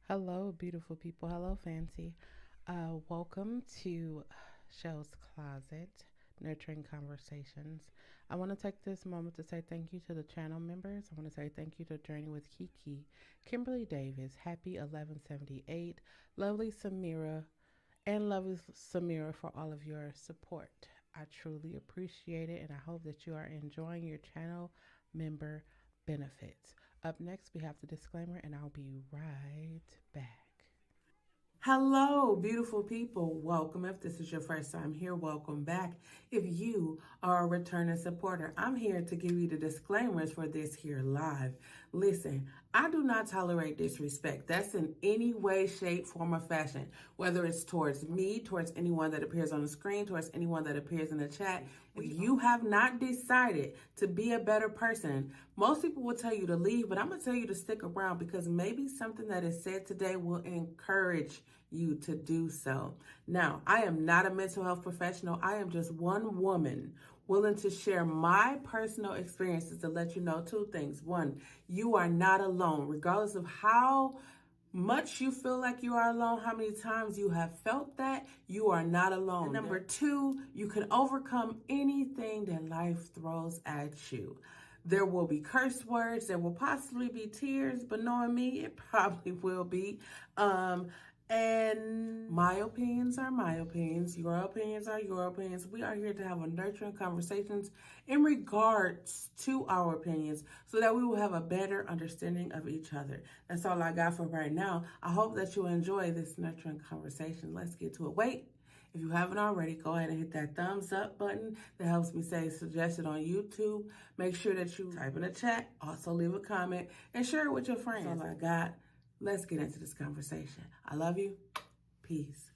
Hello, beautiful people. Hello, Fancy. Welcome to Shell's Closet, Nurturing Conversations. I want to take this moment to say thank you to the channel members. I want to say thank you to Journey with Kiki, Kimberly Davis, Happy 1178, Lovely Samira, and Lovely Samira for all of your support. I truly appreciate it, and I hope that you are enjoying your channel member benefits. Up next, we have the disclaimer, and I'll be right back. Hello, beautiful people. Welcome. If this is your first time here, welcome back. If you are a returning supporter, I'm here to give you the disclaimers for this here live. Listen, I do not tolerate disrespect. That's in any way, shape, form, or fashion, whether it's towards me, towards anyone that appears on the screen, towards anyone that appears in the chat. If you have not decided to be a better person, most people will tell you to leave, but I'm going to tell you to stick around because maybe something that is said today will encourage you to do so. Now, I am not a mental health professional. I am just one woman willing to share my personal experiences to let you know two things. One, you are not alone, regardless of how much you feel like you are alone, how many times you have felt that, you are not alone. And number two, you can overcome anything that life throws at you. There will be curse words, there will possibly be tears, but knowing me, it probably will be. And my opinions are my opinions. Your opinions are your opinions. We are here to have a nurturing conversations in regards to our opinions so that we will have a better understanding of each other. That's all I got for right now. I hope that you enjoy this nurturing conversation. Let's get to it. Wait. If you haven't already, go ahead and hit that thumbs up button that helps me say suggested on YouTube. Make sure that you type in the chat, also leave a comment, and share it with your friends. That's all I got. Let's get into this conversation. I love you. Peace.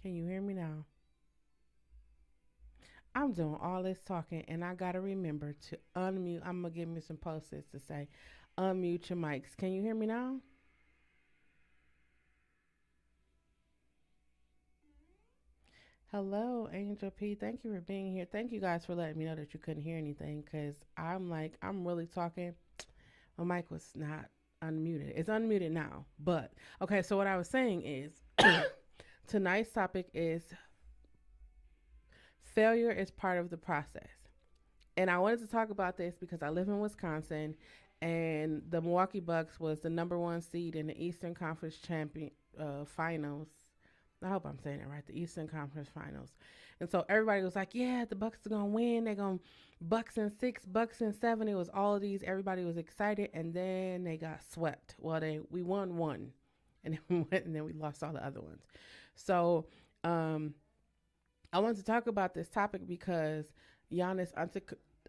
Can you hear me now? I'm doing all this talking and I gotta remember to unmute. I'm gonna give me some post-its to say unmute your mics. Can you hear me now? Hello, Angel P. Thank you for being here. Thank you guys for letting me know that you couldn't hear anything because I'm really talking. My mic was not unmuted. It's unmuted now. But okay, so what I was saying is tonight's topic is failure is part of the process. And I wanted to talk about this because I live in Wisconsin and the Milwaukee Bucks was the number one seed in the Eastern Conference champion finals. I hope I'm saying it right. The Eastern Conference Finals, and so everybody was like, "Yeah, the Bucks are gonna win. They're gonna Bucks in six, Bucks in seven." It was all of these. Everybody was excited, and then they got swept. Well, we won one, and then we went, and then we lost all the other ones. So, um, I wanted to talk about this topic because Giannis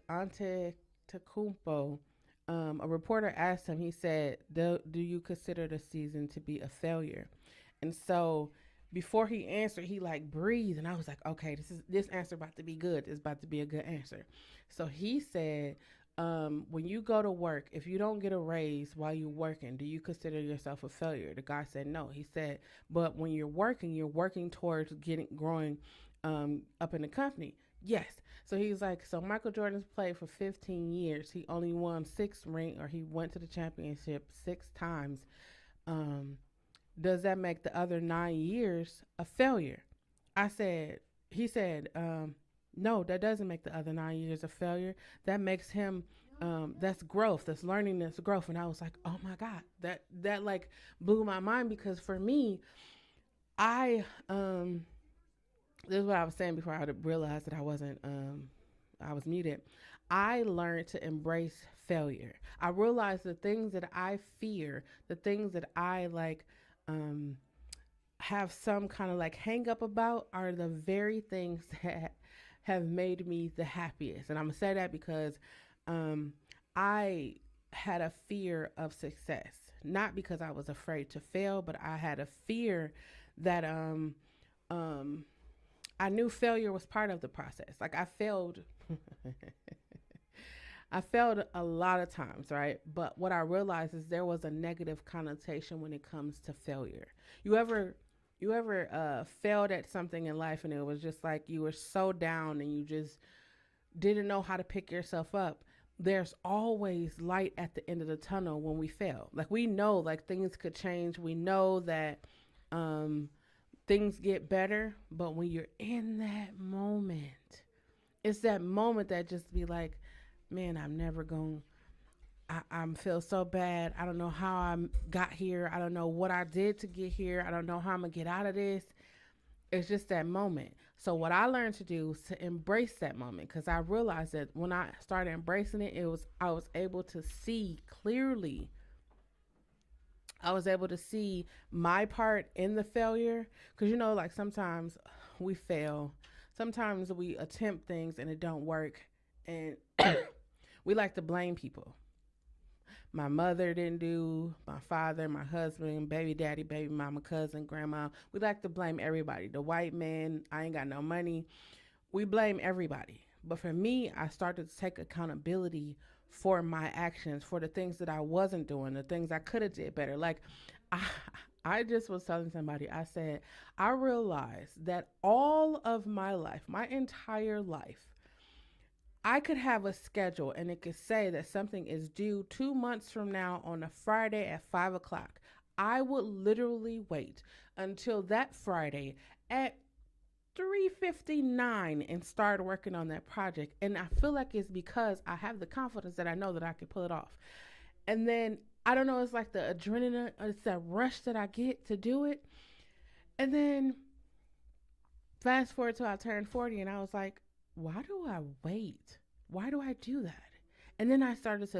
Antetokounmpo, a reporter asked him. He said, "Do you consider the season to be a failure?" And so before he answered, he like breathed, and I was like, "Okay, this answer about to be good. It's about to be a good answer." So he said, "When you go to work, if you don't get a raise while you're working, do you consider yourself a failure?" The guy said, "No." He said, "But when you're working towards getting growing up in the company." Yes. So he's like, so Michael Jordan's played for 15 years. He only won he went to the championship 6 times. Um, does that make the other 9 years a failure? He said, no, that doesn't make the other 9 years a failure. That makes him, that's growth, that's learning, that's growth. And I was like, oh my God, that like blew my mind because for me, I, this is what I was saying before I realized that I was muted. I learned to embrace failure. I realized the things that I fear, the things that I like, um, have some kind of like hang up about are the very things that have made me the happiest. And I'm gonna say that because um, I had a fear of success, not because I was afraid to fail, but I had a fear that um, I knew failure was part of the process. Like I failed. I failed a lot of times, right? But what I realized is there was a negative connotation when it comes to failure. You ever failed at something in life and it was just like you were so down and you just didn't know how to pick yourself up? There's always light at the end of the tunnel when we fail. Like we know like things could change. We know that um things get better, but when you're in that moment, it's that moment that just be like, man, I'm never going. I'm feel so bad. I don't know how I got here. I don't know what I did to get here. I don't know how I'm gonna get out of this. It's just that moment. So what I learned to do is to embrace that moment because I realized that when I started embracing it, I was able to see clearly. I was able to see my part in the failure because like sometimes we fail. Sometimes we attempt things and it don't work, and we like to blame people. My mother didn't do, my father, my husband, baby daddy, baby mama, cousin, grandma. We like to blame everybody. The white man, I ain't got no money. We blame everybody. But for me, I started to take accountability for my actions, for the things that I wasn't doing, the things I could have did better. Like I I just was telling somebody, I said, I realized that all of my life, my entire life, I could have a schedule and it could say that something is due 2 months from now on a Friday at 5 o'clock. I would literally wait until that Friday at 3:59 and start working on that project. And I feel like it's because I have the confidence that I know that I can pull it off. And then I don't know, it's like the adrenaline, it's that rush that I get to do it. And then fast forward till I turned 40 and I was like, why do I wait? Why do I do that? And then it started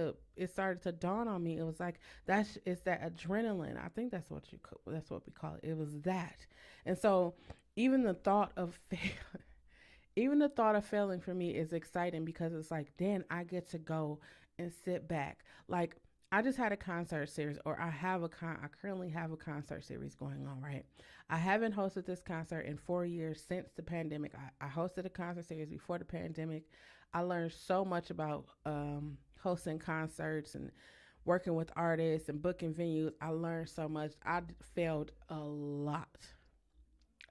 to dawn on me. It was like, it's that adrenaline. I think that's what we call it. It was that. And so even the thought of, even the thought of failing for me is exciting because it's like, then I get to go and sit back. Like, I just had a concert series, or I currently have a concert series going on. Right, I haven't hosted this concert in 4 years since the pandemic. I hosted a concert series before the pandemic. I learned so much about hosting concerts and working with artists and booking venues. I learned so much. Failed a lot.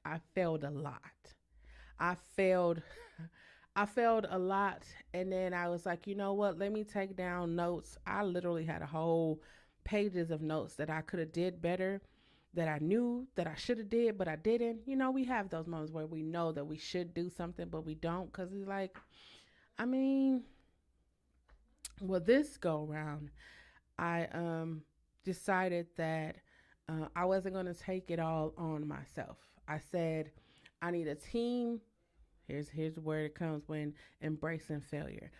I failed a lot. I failed I failed a lot, and then I was like, you know what? Let me take down notes. I literally had a whole pages of notes that I could have did better, that I knew that I should have did, but I didn't. You know, we have those moments where we know that we should do something, but we don't, because it's like, I mean, well, this go round, I decided that I wasn't going to take it all on myself. I said, I need a team. Here's where it comes when embracing failure.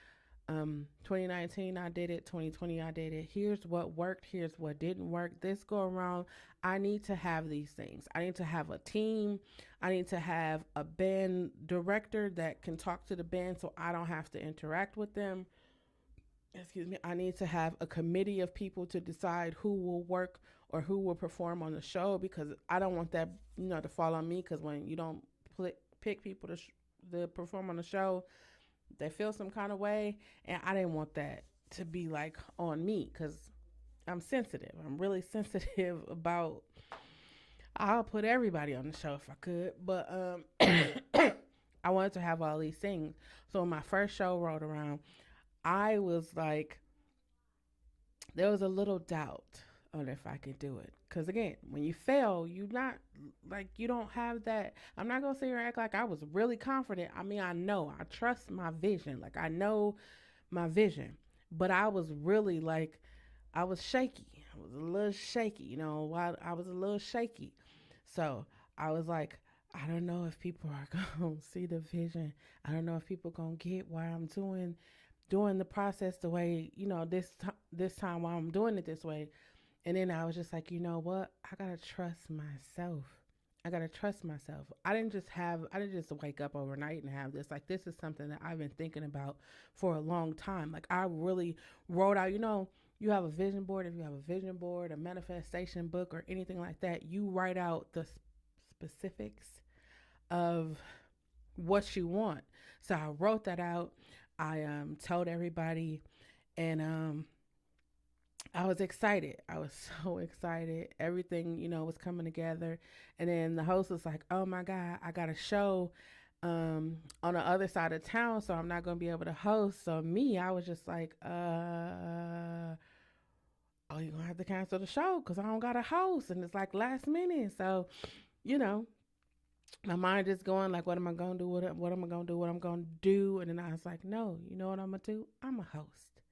2019 I did it, 2020 I did it. Here's what worked, here's what didn't work. This go around, I need to have these things. I need to have a team. I need to have a band director that can talk to the band so I don't have to interact with them. Excuse me. I need to have a committee of people to decide who will work or who will perform on the show, because I don't want that, to fall on me, because when you don't pick people to perform on the show, they feel some kind of way, and I didn't want that to be like on me, because I'm sensitive. I'm really sensitive about. I'll put everybody on the show if I could, but I wanted to have all these things. So when my first show rolled around, I was like, there was a little doubt on if I could do it. Because again, when you fail, you not like, you don't have that. I'm not gonna sit here and act like I was really confident. I mean, I trust my vision. Like, I know my vision, but I was really like, I was shaky. I was a little shaky. While I was a little shaky, so I was like, I don't know if people are gonna see the vision. I don't know if people gonna get why I'm doing the process the way, this time while I'm doing it this way. And then I was just like, you know what? I gotta trust myself. I gotta trust myself. I didn't just wake up overnight and have this. Like, this is something that I've been thinking about for a long time. Like, I really wrote out, you have a vision board. If you have a vision board, a manifestation book, or anything like that, you write out the specifics of what you want. So I wrote that out. I told everybody, and I was excited. I was so excited. Everything, was coming together. And then the host was like, "Oh my God, I got a show on the other side of town, so I'm not going to be able to host." So me, I was just like, oh, you're going to have to cancel the show because I don't got a host. And it's like last minute. So, you know, my mind is going like, what am I going to do? What am I going to do? What I'm going to do? And then I was like, no, you know what I'm going to do? I'm a host.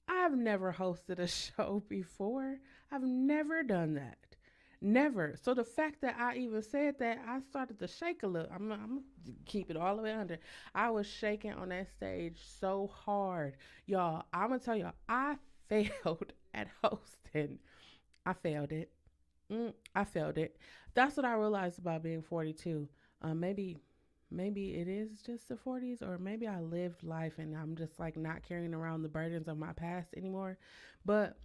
I've never hosted a show before. I've never done that. Never. So the fact that I even said that, I started to shake a little. I'm gonna keep it all the way under. I was shaking on that stage so hard, y'all. I'm gonna tell y'all, I failed at hosting. I failed it. I failed it. That's what I realized about being 42. Maybe it is just the 40s, or maybe I lived life and I'm just like not carrying around the burdens of my past anymore. But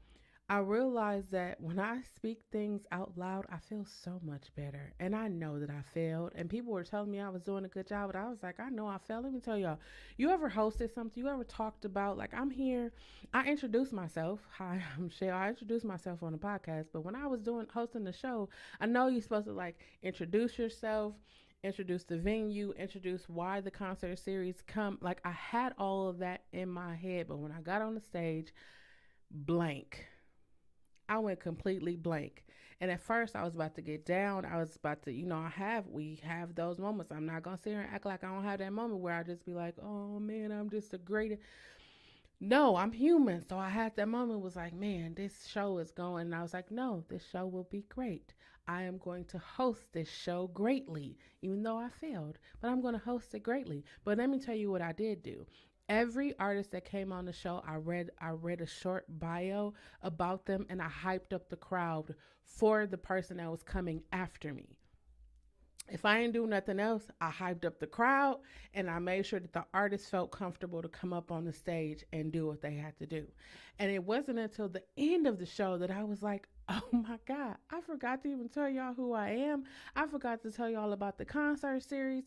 I realized that when I speak things out loud, I feel so much better. And I know that I failed. And people were telling me I was doing a good job, but I was like, I know I failed. Let me tell y'all, you ever hosted something? You ever talked about, like, I'm here? I introduced myself. Hi, I'm Shell. I introduced myself on the podcast. But when I was hosting the show, I know you're supposed to, like, introduce yourself, introduce the venue, introduce why the concert series come. Like, I had all of that in my head. But when I got on the stage, blank. I went completely blank. And at first I was about to get down. I was about to, we have those moments. I'm not going to sit here and act like I don't have that moment where I just be like, oh man, I'm just a great. No, I'm human. So I had that moment, was like, man, this show is going. And I was like, no, this show will be great. I am going to host this show greatly, even though I failed, but I'm going to host it greatly. But let me tell you what I did do. Every artist that came on the show, I read a short bio about them, and I hyped up the crowd for the person that was coming after me. If I ain't do nothing else, I hyped up the crowd and I made sure that the artists felt comfortable to come up on the stage and do what they had to do. And it wasn't until the end of the show that I was like, oh my God, I forgot to even tell y'all who I am. I forgot to tell y'all about the concert series.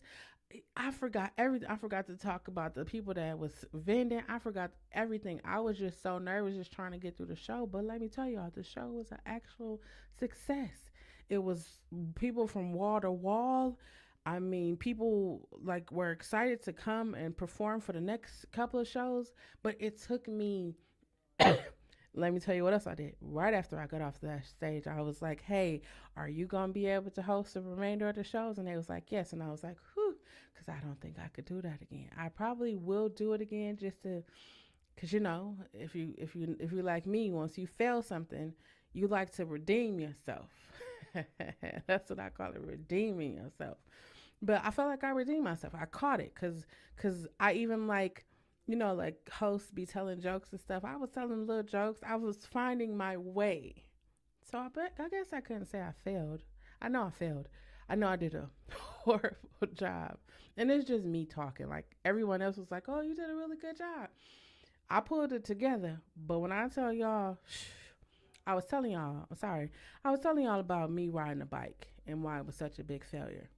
I forgot everything. I forgot to talk about the people that was vending. I forgot everything. I was just so nervous just trying to get through the show. But let me tell y'all, the show was an actual success. It was people from wall to wall. I mean, people like were excited to come and perform for the next couple of shows, but it took me let me tell you what else I did. Right after I got off that stage, I was like, "Hey, are you gonna be able to host the remainder of the shows?" And they was like, "Yes." And I was like, "Whew," because I don't think I could do that again. I probably will do it again just to, because if you like me, once you fail something, you like to redeem yourself. That's what I call it, redeeming yourself. But I felt like I redeemed myself. I caught it because I even like, like hosts be telling jokes and stuff. I was telling little jokes. I was finding my way. So I guess I couldn't say I failed. I know I failed. I know I did a horrible job. And it's just me talking. Like everyone else was like, "Oh, you did a really good job." I pulled it together. But when I tell y'all, I was telling y'all, I'm sorry, I was telling y'all about me riding a bike and why it was such a big failure.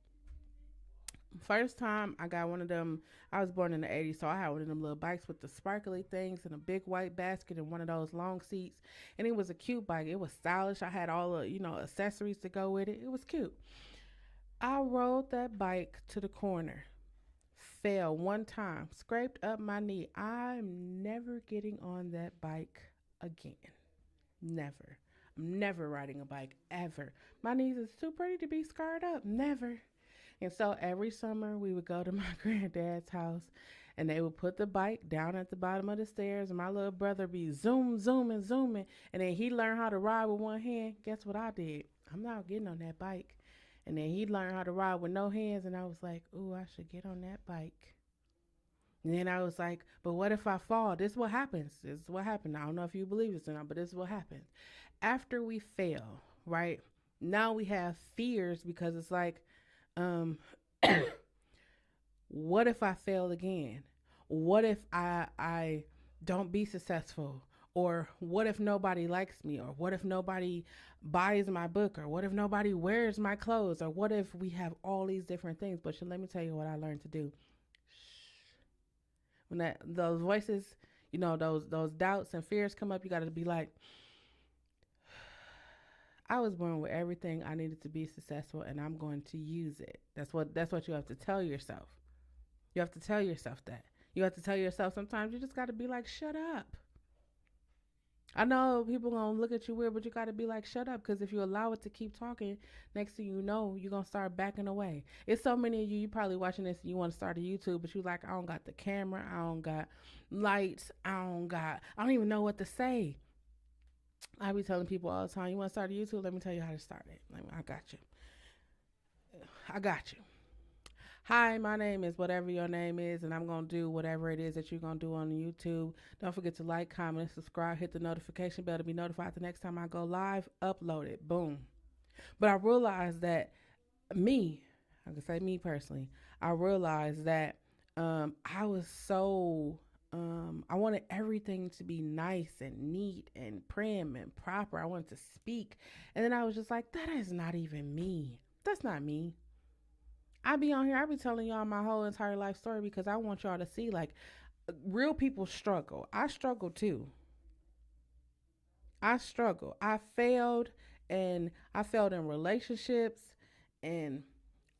First time I got one of them, I was born in the 80s, so I had one of them little bikes with the sparkly things and a big white basket and one of those long seats. And it was a cute bike. It was stylish. I had all the, accessories to go with it. It was cute. I rode that bike to the corner, fell one time, scraped up my knee. I'm never getting on that bike again. Never. I'm never riding a bike ever. My knees is too pretty to be scarred up. Never. And so every summer we would go to my granddad's house and they would put the bike down at the bottom of the stairs and my little brother be zoom, zooming, zooming. And then he learned how to ride with one hand. Guess what I did? I'm not getting on that bike. And then he learned how to ride with no hands and I was like, ooh, I should get on that bike. And then I was like, but what if I fall? This is what happens. This is what happened. I don't know if you believe this or not, but this is what happens. After we fail, right? Now we have fears because it's like, um, what if I fail again? What if I don't be successful? Or what if nobody likes me? Or what if nobody buys my book? Or what if nobody wears my clothes? Or what if we have all these different things? But let me tell you what I learned to do. When those voices, those doubts and fears come up, you got to be like, I was born with everything I needed to be successful, and I'm going to use it. That's what you have to tell yourself. You have to tell yourself that. You have to tell yourself sometimes you just got to be like, shut up. I know people gonna look at you weird, but you gotta be like, shut up, because if you allow it to keep talking, next thing you know, you're gonna start backing away. It's so many of you, you probably watching this and you want to start a YouTube, but you like, I don't got the camera, I don't got lights, I don't even know what to say. I be telling people all the time, you want to start a YouTube? Let me tell you how to start it. Like, I got you. I got you. Hi, my name is whatever your name is, and I'm going to do whatever it is that you're going to do on YouTube. Don't forget to like, comment, subscribe, hit the notification bell to be notified the next time I go live, upload it. Boom. But I realized that I can say me personally, I realized that I was so, I wanted everything to be nice and neat and prim and proper. I wanted to speak. And then I was just like, that is not even me. That's not me. I be on here, I be telling y'all my whole entire life story because I want y'all to see like real people struggle. I struggle too. I struggle. I failed in relationships and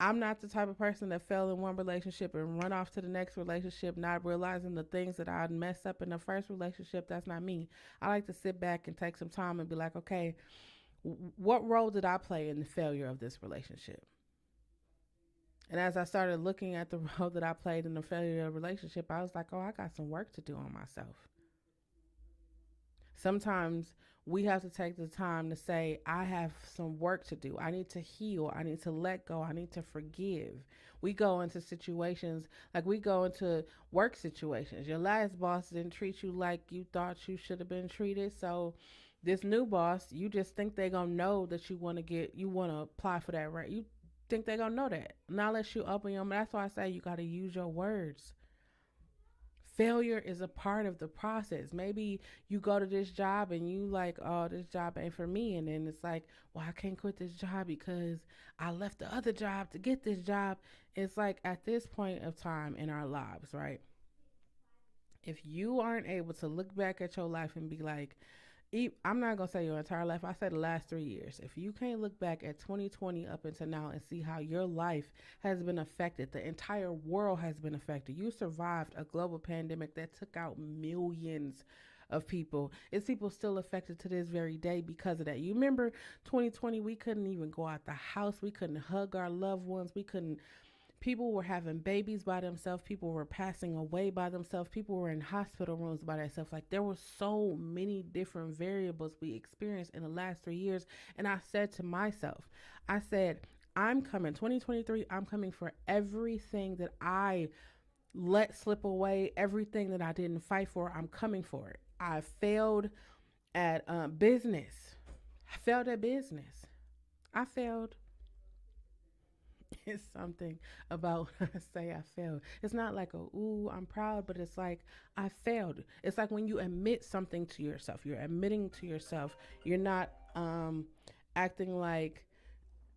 I'm not the type of person that fell in one relationship and run off to the next relationship, not realizing the things that I'd messed up in the first relationship. That's not me. I like to sit back and take some time and be like, okay, what role did I play in the failure of this relationship? And as I started looking at the role that I played in the failure of the relationship, I was like, oh, I got some work to do on myself. Sometimes we have to take the time to say, I have some work to do. I need to heal. I need to let go. I need to forgive. We go into situations like we go into work situations. Your last boss didn't treat you like you thought you should have been treated. So this new boss, you just think they're going to know that you want to apply for that, right? You think they're gonna know that? Not unless you open your mouth. That's why I say you gotta use your words. Failure is a part of the process. Maybe you go to this job and you like, oh, this job ain't for me, and then it's like, well, I can't quit this job because I left the other job to get this job. It's like at this point of time in our lives, right? If you aren't able to look back at your life and be like, I'm not gonna say your entire life. I say the last 3 years. If you can't look back at 2020 up until now and see how your life has been affected, the entire world has been affected. You survived a global pandemic that took out millions of people. It's people still affected to this very day because of that. You remember 2020? We couldn't even go out the house. We couldn't hug our loved ones. We couldn't. People were having babies by themselves. People were passing away by themselves. People were in hospital rooms by themselves. Like there were so many different variables we experienced in the last 3 years. And I said to myself, I said, I'm coming 2023. I'm coming for everything that I let slip away, everything that I didn't fight for. I'm coming for it. I failed at business. I failed at business. I failed. It's something about when I say I failed. It's not like a ooh, I'm proud, but it's like I failed. It's like when you admit something to yourself. You're admitting to yourself. You're not acting like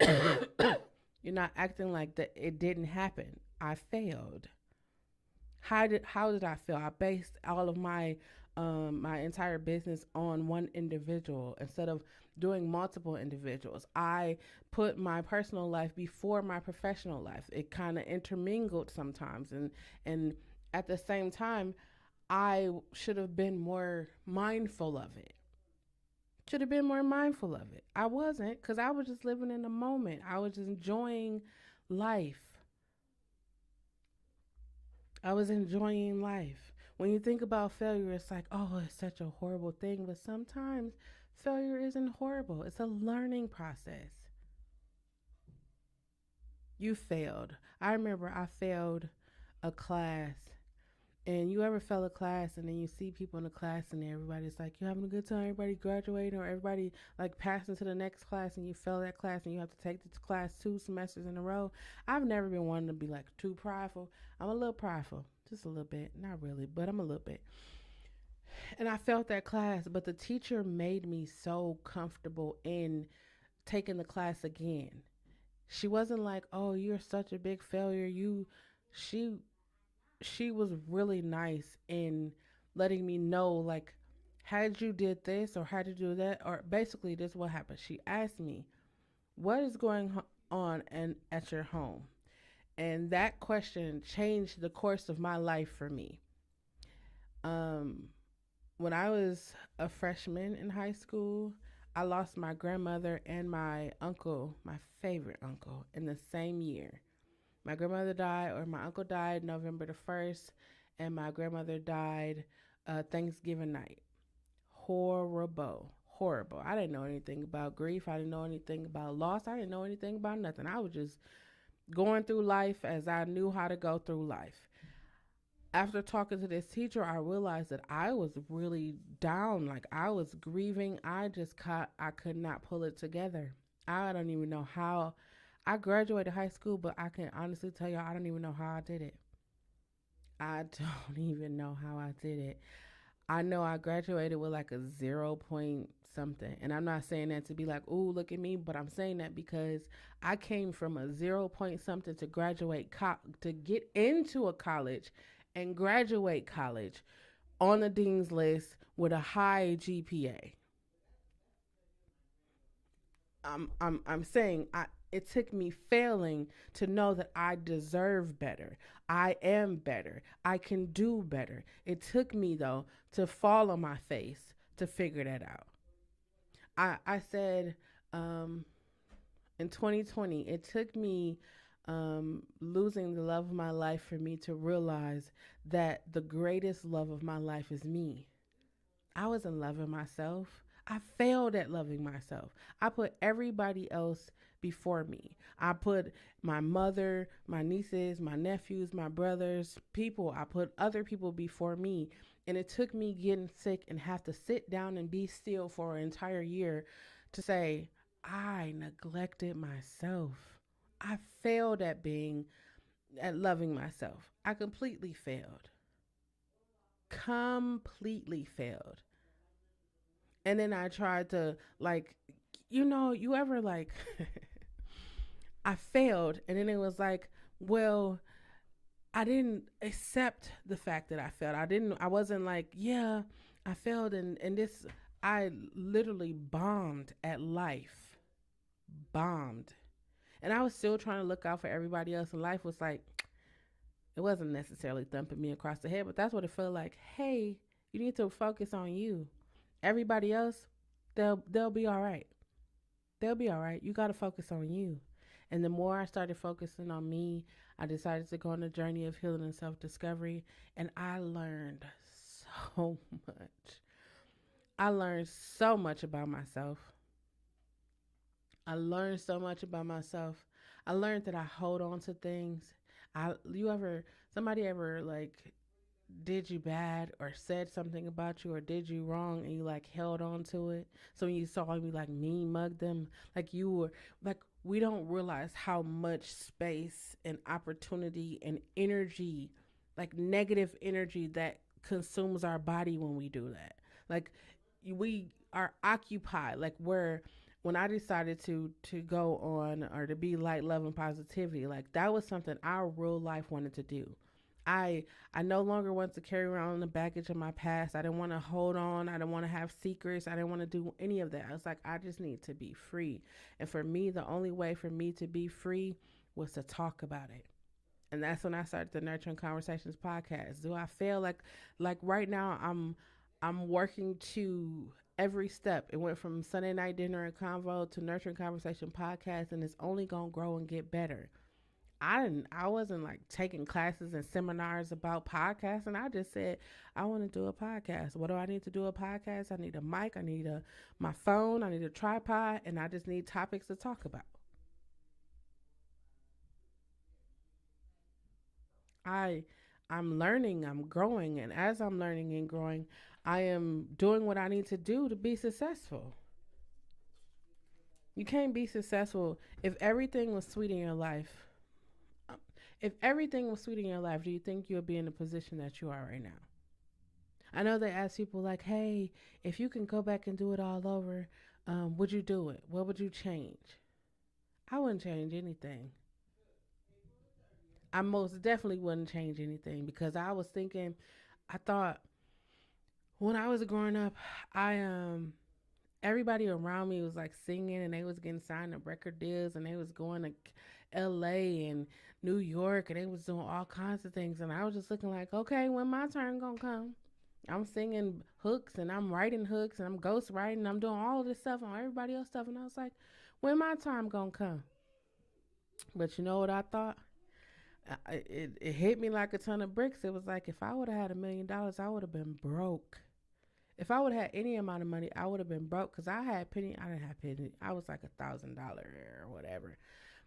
you're not acting like that it didn't happen. I failed. How did I feel? I based all of my entire business on one individual instead of doing multiple individuals. I put my personal life before my professional life. It kind of intermingled sometimes, and at the same time, I should have been more mindful of it. Should have been more mindful of it. I wasn't because I was just living in the moment. I was enjoying life. I was enjoying life. When you think about failure, it's like, oh, it's such a horrible thing. But sometimes failure isn't horrible, it's a learning process. You failed. I remember I failed a class. And you ever fail a class and then you see people in the class and everybody's like, you having a good time, everybody graduating, or everybody like passing to the next class, and you fail that class and you have to take this class 2 semesters in a row. I've never been one to be like too prideful. I'm a little prideful, just a little bit, not really, but I'm a little bit. And I felt that class, but the teacher made me so comfortable in taking the class again. She wasn't like, oh, you're such a big failure. She she was really nice in letting me know, like, had you did this or had you do that, or basically this is what happened. She asked me, what is going on and at your home? And that question changed the course of my life for me. um when I was a freshman in high school, I lost my grandmother and my uncle, my favorite uncle, in the same year. My grandmother died, or my uncle died November the 1st, and my grandmother died Thanksgiving night. Horrible. Horrible. I didn't know anything about grief. I didn't know anything about loss. I didn't know anything about nothing. I was just going through life as I knew how to go through life. After talking to this teacher, I realized that I was really down. Like I was grieving. I could not pull it together. I don't even know how. I graduated high school, but I can honestly tell you, I don't even know how I did it. I don't even know how I did it. I know I graduated with like a 0 point something. And I'm not saying that to be like, ooh, look at me, but I'm saying that because I came from a 0 point something to to get into a college and graduate college on the dean's list with a high GPA. I'm saying it took me failing to know that I deserve better. I am better. I can do better. It took me though to fall on my face to figure that out. I said in 2020, it took me losing the love of my life for me to realize that the greatest love of my life is me. I wasn't loving myself. I failed at loving myself. I put everybody else before me. I put my mother, my nieces, my nephews, my brothers, people. I put other people before me. And it took me getting sick and have to sit down and be still for an entire year to say, I neglected myself. I failed at loving myself. I completely failed. Completely failed. And then I tried to like, you ever like I failed and then it was like, well, I didn't accept the fact that I failed. I wasn't like, yeah, I failed and this I literally bombed at life. Bombed. And I was still trying to look out for everybody else and life was like it wasn't necessarily thumping me across the head, but that's what it felt like. Hey, you need to focus on you. Everybody else, they'll be all right. They'll be all right. You got to focus on you. And the more I started focusing on me, I decided to go on a journey of healing and self discovery. And I learned so much. I learned so much about myself. I learned so much about myself. I learned that I hold on to things. You ever, somebody ever like did you bad or said something about you or did you wrong and you like held on to it. So when you saw me like mean mug them, like you were like we don't realize how much space and opportunity and energy, like negative energy that consumes our body when we do that. Like we are occupied, like where when I decided to go on or to be light, love, and positivity, like that was something I real life wanted to do. I I no longer want to carry around the baggage of my past. I didn't want to hold on. I didn't want to have secrets. I didn't want to do any of that. I was like, I just need to be free. And for me, the only way for me to be free was to talk about it. And that's when I started the Nurturing Conversations podcast. Do I feel like right now I'm working to every step. It went from Sunday night dinner and convo to Nurturing Conversation podcast, and it's only gonna grow and get better. I wasn't like taking classes and seminars about podcasts, and I just said I want to do a podcast. What do I need to do a podcast? I need a mic, I need a my phone, I need a tripod, and I just need topics to talk about. I I'm learning, I'm growing, and as I'm learning and growing, I am doing what I need to do to be successful. You can't be successful if everything was sweet in your life. If everything was sweet in your life, do you think you'll be in the position that you are right now? I know they ask people like, "Hey, if you can go back and do it all over, would you do it? What would you change?" I wouldn't change anything. I most definitely wouldn't change anything because I was thinking, I thought when I was growing up, I everybody around me was like singing and they was getting signed to record deals and they was going to LA and New York and they was doing all kinds of things and I was just looking like, okay, when my turn gonna come? I'm singing hooks and I'm writing hooks and I'm ghost writing. I'm doing all this stuff on everybody else stuff and I was like, when my time gonna come? But you know what I thought? It hit me like a ton of bricks. It was like if I would have had $1 million, I would have been broke. If I would have had any amount of money, I would have been broke because I had penny. I didn't have penny. I was like $1,000 or whatever.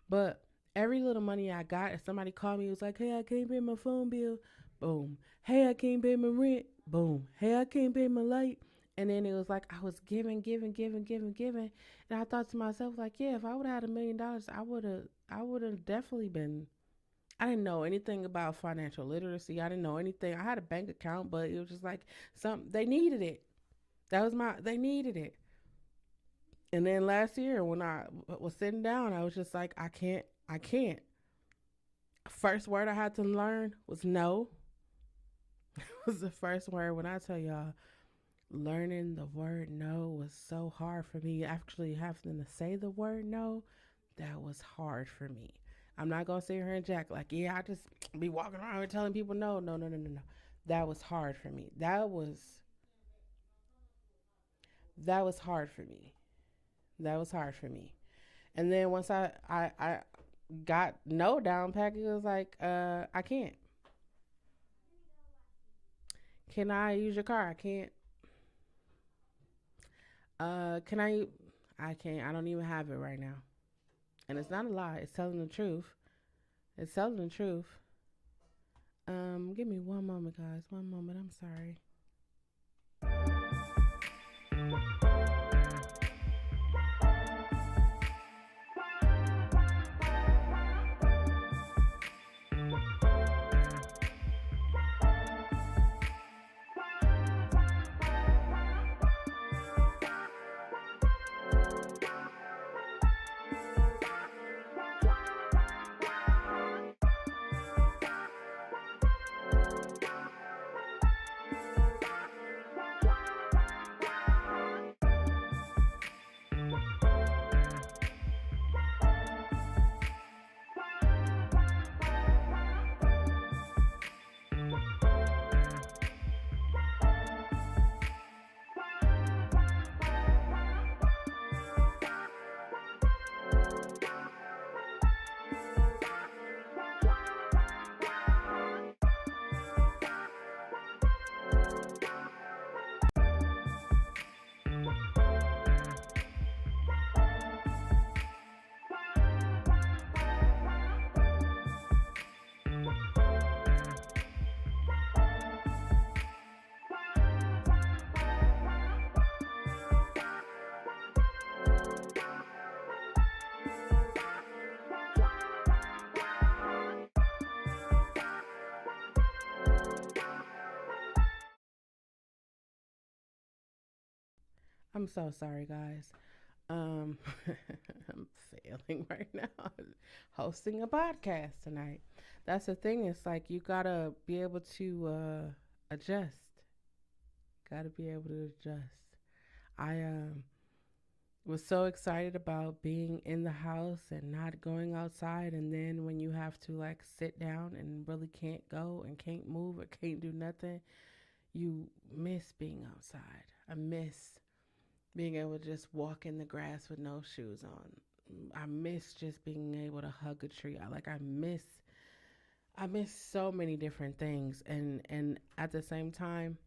But every little money I got, if somebody called me, it was like, "Hey, I can't pay my phone bill." Boom. "Hey, I can't pay my rent." Boom. "Hey, I can't pay my light." And then it was like I was giving, giving, giving, giving, giving, and I thought to myself, like, yeah, if I would have had $1 million, I would have definitely been. I didn't know anything about financial literacy. I didn't know anything. I had a bank account, but it was just like they needed it. They needed it. And then last year when I was sitting down, I was just like, I can't. First word I had to learn was no. Was the first word. When I tell y'all, learning the word no was so hard for me. Actually having to say the word no, that was hard for me. I'm not gonna sit here and jack like, yeah, I just be walking around and telling people no, no, no, no, no, no. That was hard for me. That was hard for me. That was hard for me. And then once I got no down pack, it was like, I can't. Can I use your car? I can't. Can I can't. I don't even have it right now. And it's not a lie. It's telling the truth. It's telling the truth. Give me one moment, guys. One moment. I'm sorry. I'm so sorry, guys. Um, I'm failing right now, hosting a podcast tonight. That's the thing. It's like you gotta be able to adjust. Gotta be able to adjust. I was so excited about being in the house and not going outside, and then when you have to like sit down and really can't go and can't move or can't do nothing, you miss being outside. I miss being able to just walk in the grass with no shoes on. I miss just being able to hug a tree. I miss so many different things, and at the same time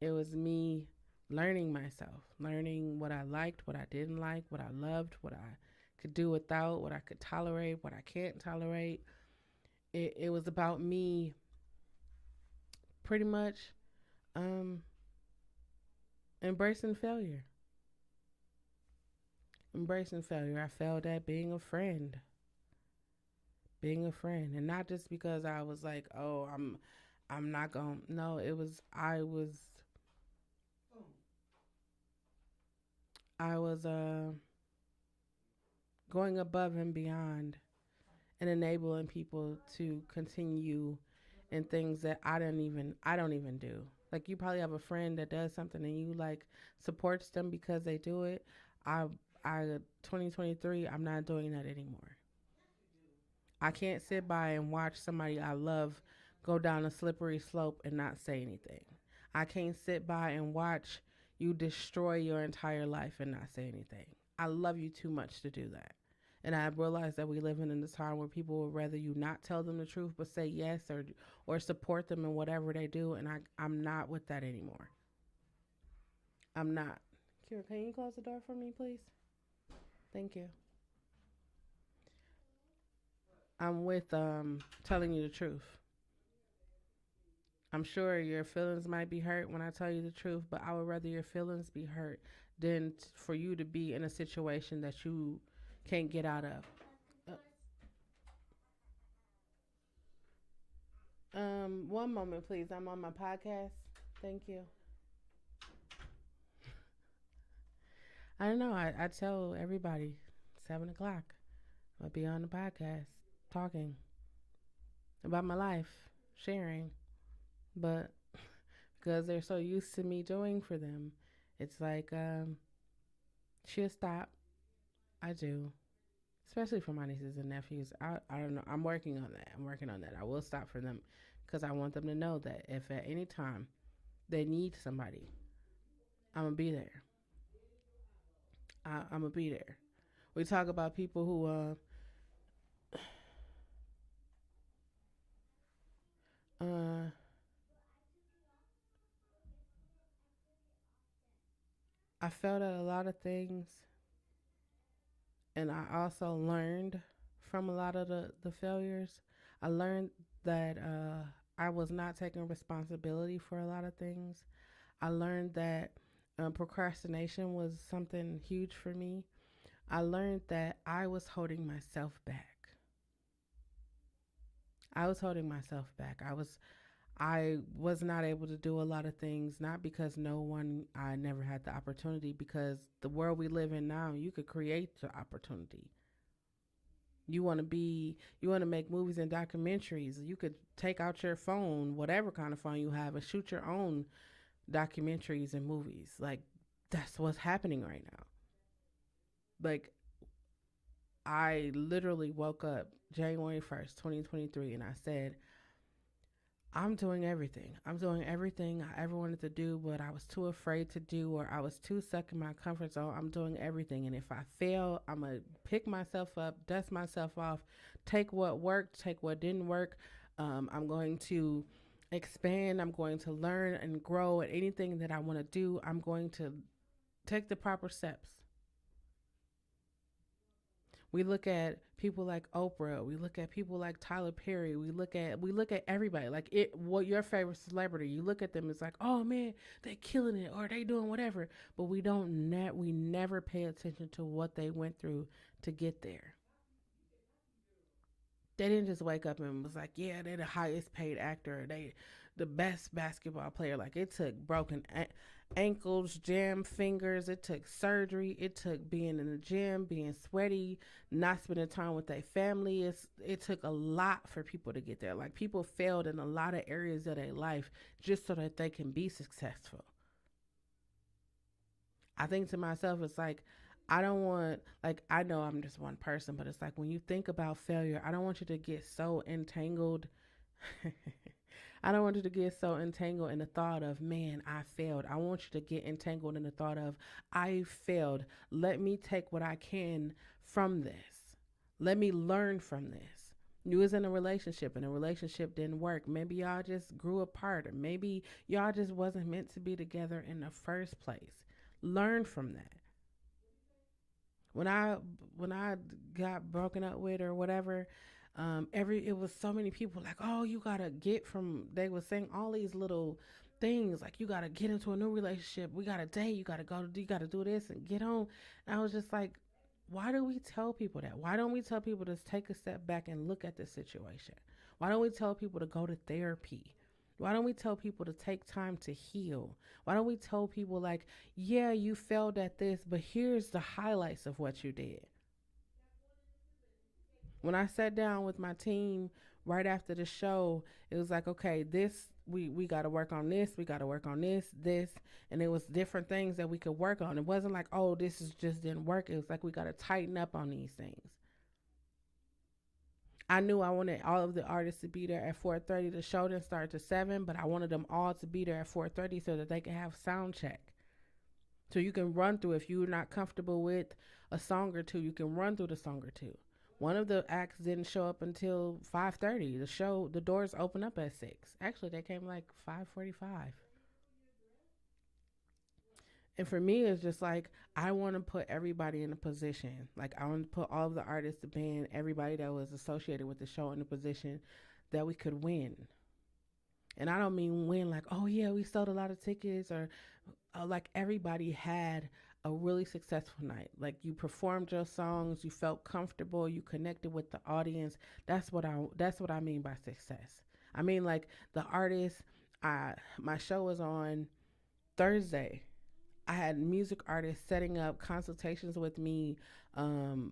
it was me learning myself, learning what I liked, what I didn't like, what I loved, what I could do without, what I could tolerate, what I can't tolerate. It was about me pretty much um, embracing failure. Embracing failure. I failed at being a friend, and not just because I was like, oh, I'm not going. No, I was going above and beyond and enabling people to continue in things that I don't even do. Like you probably have a friend that does something and you like supports them because they do it. I I 2023, I'm not doing that anymore. I can't sit by and watch somebody I love go down a slippery slope and not say anything. I can't sit by and watch you destroy your entire life and not say anything. I love you too much to do that. And I realize that we live in a time where people would rather you not tell them the truth but say yes or support them in whatever they do, and I'm not with that anymore. I'm not. Kira, can you close the door for me, please? Thank you. I'm with telling you the truth. I'm sure your feelings might be hurt when I tell you the truth, but I would rather your feelings be hurt than for you to be in a situation that you can't get out of. One moment, please. I'm on my podcast. Thank you. I don't know. I tell everybody 7 o'clock. I'll be on the podcast talking about my life, sharing. But because they're so used to me doing for them, it's like she'll stop. I do, especially for my nieces and nephews. I don't know. I'm working on that. I will stop for them because I want them to know that if at any time they need somebody, I'm gonna be there. I'm gonna be there. We talk about people who uh I felt at a lot of things, and I also learned from a lot of the failures. I learned that I was not taking responsibility for a lot of things. I learned that procrastination was something huge for me. I learned that I was holding myself back. I was holding myself back. I was not able to do a lot of things, not because no one, I never had the opportunity, because the world we live in now, you could create the opportunity. You want to make movies and documentaries. You could take out your phone, whatever kind of phone you have, and shoot your own documentaries and movies. Like, that's what's happening right now. Like, I literally woke up January 1st, 2023, and I said, I'm doing everything. I'm doing everything I ever wanted to do, but I was too afraid to do, or I was too stuck in my comfort zone. I'm doing everything. And if I fail, I'm going to pick myself up, dust myself off, take what worked, take what didn't work. I'm going to expand. I'm going to learn and grow at anything that I want to do. I'm going to take the proper steps. We look at people like Oprah. We look at people like Tyler Perry. We look at everybody. Like it. What your favorite celebrity? You look at them. It's like, oh man, they killing it, or they doing whatever. But we never pay attention to what they went through to get there. They didn't just wake up and was like, yeah, they're the highest paid actor. They the best basketball player. Like it took ankles, jammed fingers. It took surgery. It took being in the gym, being sweaty, not spending time with their family. It took a lot for people to get there. Like people failed in a lot of areas of their life just so that they can be successful. I think to myself, it's like, I don't want, like, I know I'm just one person, but it's like when you think about failure, I don't want you to get so entangled. I don't want you to get so entangled in the thought of, man, I failed. I want you to get entangled in the thought of, I failed. Let me take what I can from this. Let me learn from this. You was in a relationship and a relationship didn't work. Maybe y'all just grew apart, or maybe y'all just wasn't meant to be together in the first place. Learn from that. When I got broken up with or whatever, every it was so many people like, oh, you gotta get from. They were saying all these little things like you gotta get into a new relationship. We gotta date. You gotta do this and get on. And I was just like, why do we tell people that? Why don't we tell people to take a step back and look at the situation? Why don't we tell people to go to therapy? Why don't we tell people to take time to heal? Why don't we tell people, like, yeah, you failed at this, but here's the highlights of what you did? When I sat down with my team right after the show, it was like, okay, this we got to work on this, we got to work on this, and it was different things that we could work on. It wasn't like, oh, this is just didn't work. It was like we got to tighten up on these things. I knew I wanted all of the artists to be there at 4:30. The show didn't start to 7, but I wanted them all to be there at 4:30 so that they could have sound check. So you can run through, if you're not comfortable with a song or two, you can run through the song or two. One of the acts didn't show up until 5:30. The doors open up at 6. Actually, they came like 5:45. And for me, it's just like I want to put everybody in a position. Like I want to put all of the artists, the band, everybody that was associated with the show in a position that we could win. And I don't mean win like, oh yeah, we sold a lot of tickets, or like everybody had a really successful night. Like you performed your songs, you felt comfortable, you connected with the audience. That's what I mean by success. I mean, like the artists. My show was on Thursday. I had music artists setting up consultations with me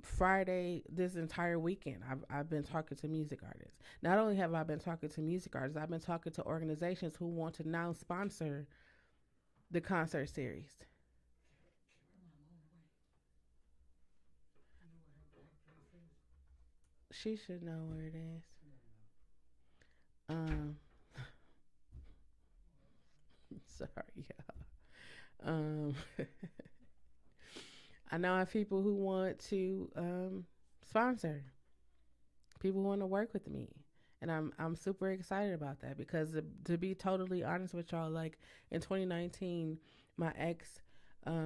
Friday this entire weekend. I've been talking to music artists. Not only have I been talking to music artists, I've been talking to organizations who want to now sponsor the concert series. She should know where it is. Um, sorry, y'all. I know I have people who want to sponsor, people who want to work with me. And I'm super excited about that because to be totally honest with y'all, like in 2019, my ex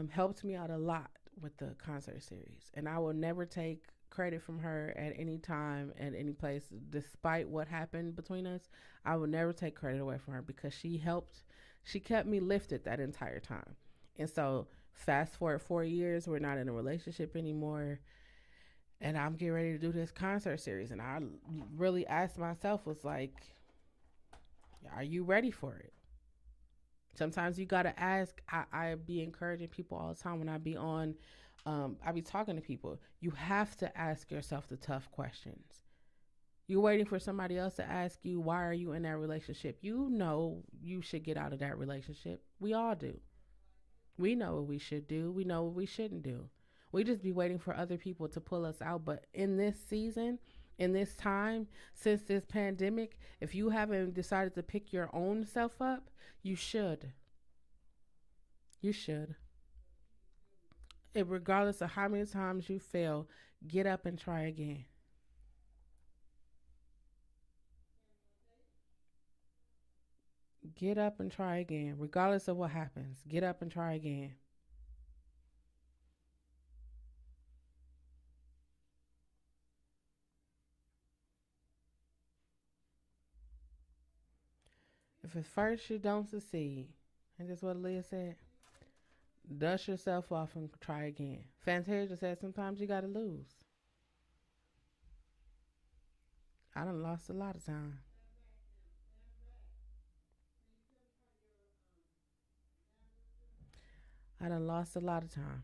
helped me out a lot with the concert series, and I will never take credit from her at any time at any place, despite what happened between us. I will never take credit away from her because she helped. She kept me lifted that entire time, and so fast forward 4 years, we're not in a relationship anymore, and I'm getting ready to do this concert series. And I really asked myself, was like, are you ready for it? Sometimes you gotta ask. I be encouraging people all the time when I be on. I be talking to people. You have to ask yourself the tough questions. You're waiting for somebody else to ask you, why are you in that relationship? You know you should get out of that relationship. We all do. We know what we should do. We know what we shouldn't do. We just be waiting for other people to pull us out. But in this season, in this time, since this pandemic, if you haven't decided to pick your own self up, you should. You should. Regardless of how many times you fail, get up and try again. Get up and try again. Regardless of what happens, get up and try again. If at first you don't succeed, and that's what Leah said, dust yourself off and try again. Fantasia said sometimes you gotta lose. I done lost a lot of time. I done lost a lot of times.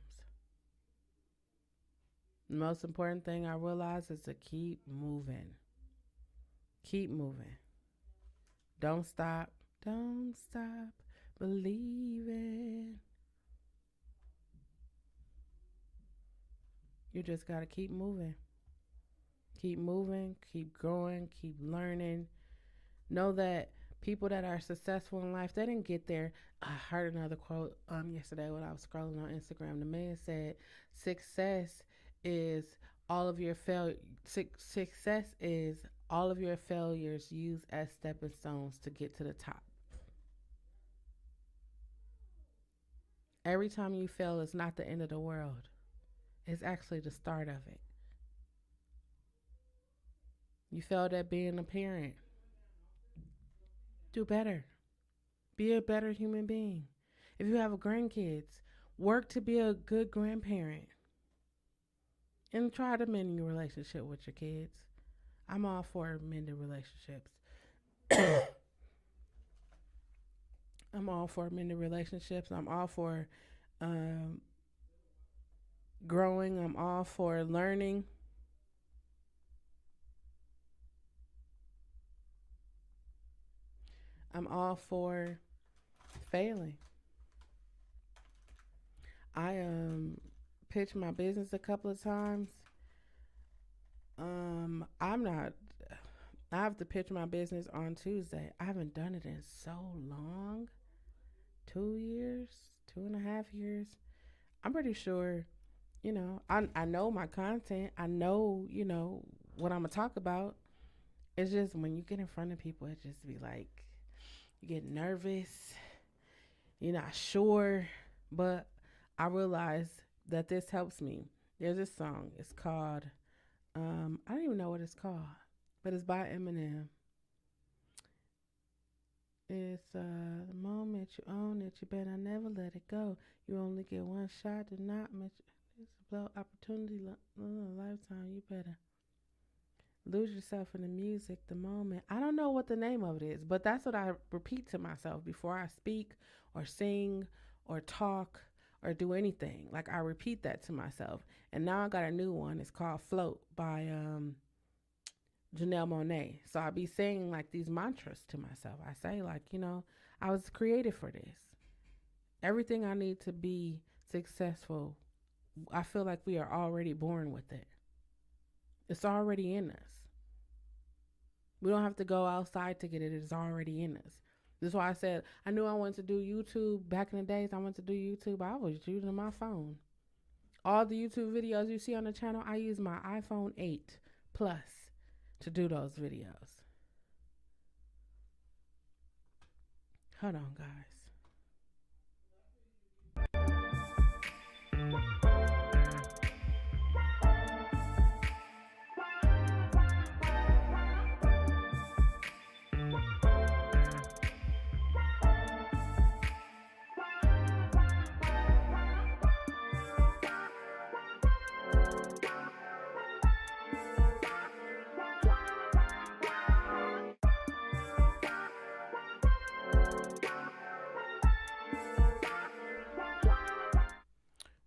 The most important thing I realize is to keep moving. Keep moving. Don't stop. Don't stop believing. You just got to keep moving. Keep moving, keep growing, keep learning. Know that people that are successful in life, they didn't get there. I heard another quote yesterday when I was scrolling on Instagram. The man said, "Success is all of your fail. Success is all of your failures used as stepping stones to get to the top. Every time you fail is not the end of the world. It's actually the start of it. You failed at being a parent. Do better. Be a better human being. If you have grandkids, work to be a good grandparent and try to mend your relationship with your kids. I'm all for mending relationships. I'm all for mending relationships. I'm all for um, growing. I'm all for learning. I'm all for failing. I pitched my business a couple of times. I'm not. I have to pitch my business on Tuesday. I haven't done it in so long. 2 years, 2.5 years. I'm pretty sure. I know my content. I know what I'm gonna talk about. It's just when you get in front of people, it just be like you get nervous. You're not sure, but I realize that this helps me. There's this song. It's called I don't even know what it's called, but it's by Eminem. It's the moment you own it, you better never let it go. You only get one shot to not miss. It's a blow opportunity, lifetime. You better lose yourself in the music, the moment. I don't know what the name of it is, but that's what I repeat to myself before I speak or sing or talk or do anything. Like I repeat that to myself. And now I got a new one. It's called Float by Janelle Monae. So I be saying like these mantras to myself. I say like, I was created for this. Everything I need to be successful, I feel like we are already born with it. It's already in us. We don't have to go outside to get it. It's already in us. This is why I said I knew I wanted to do YouTube back in the days. I wanted to do YouTube. I was using my phone. All the YouTube videos you see on the channel, I use my iPhone 8 Plus to do those videos. Hold on, guys.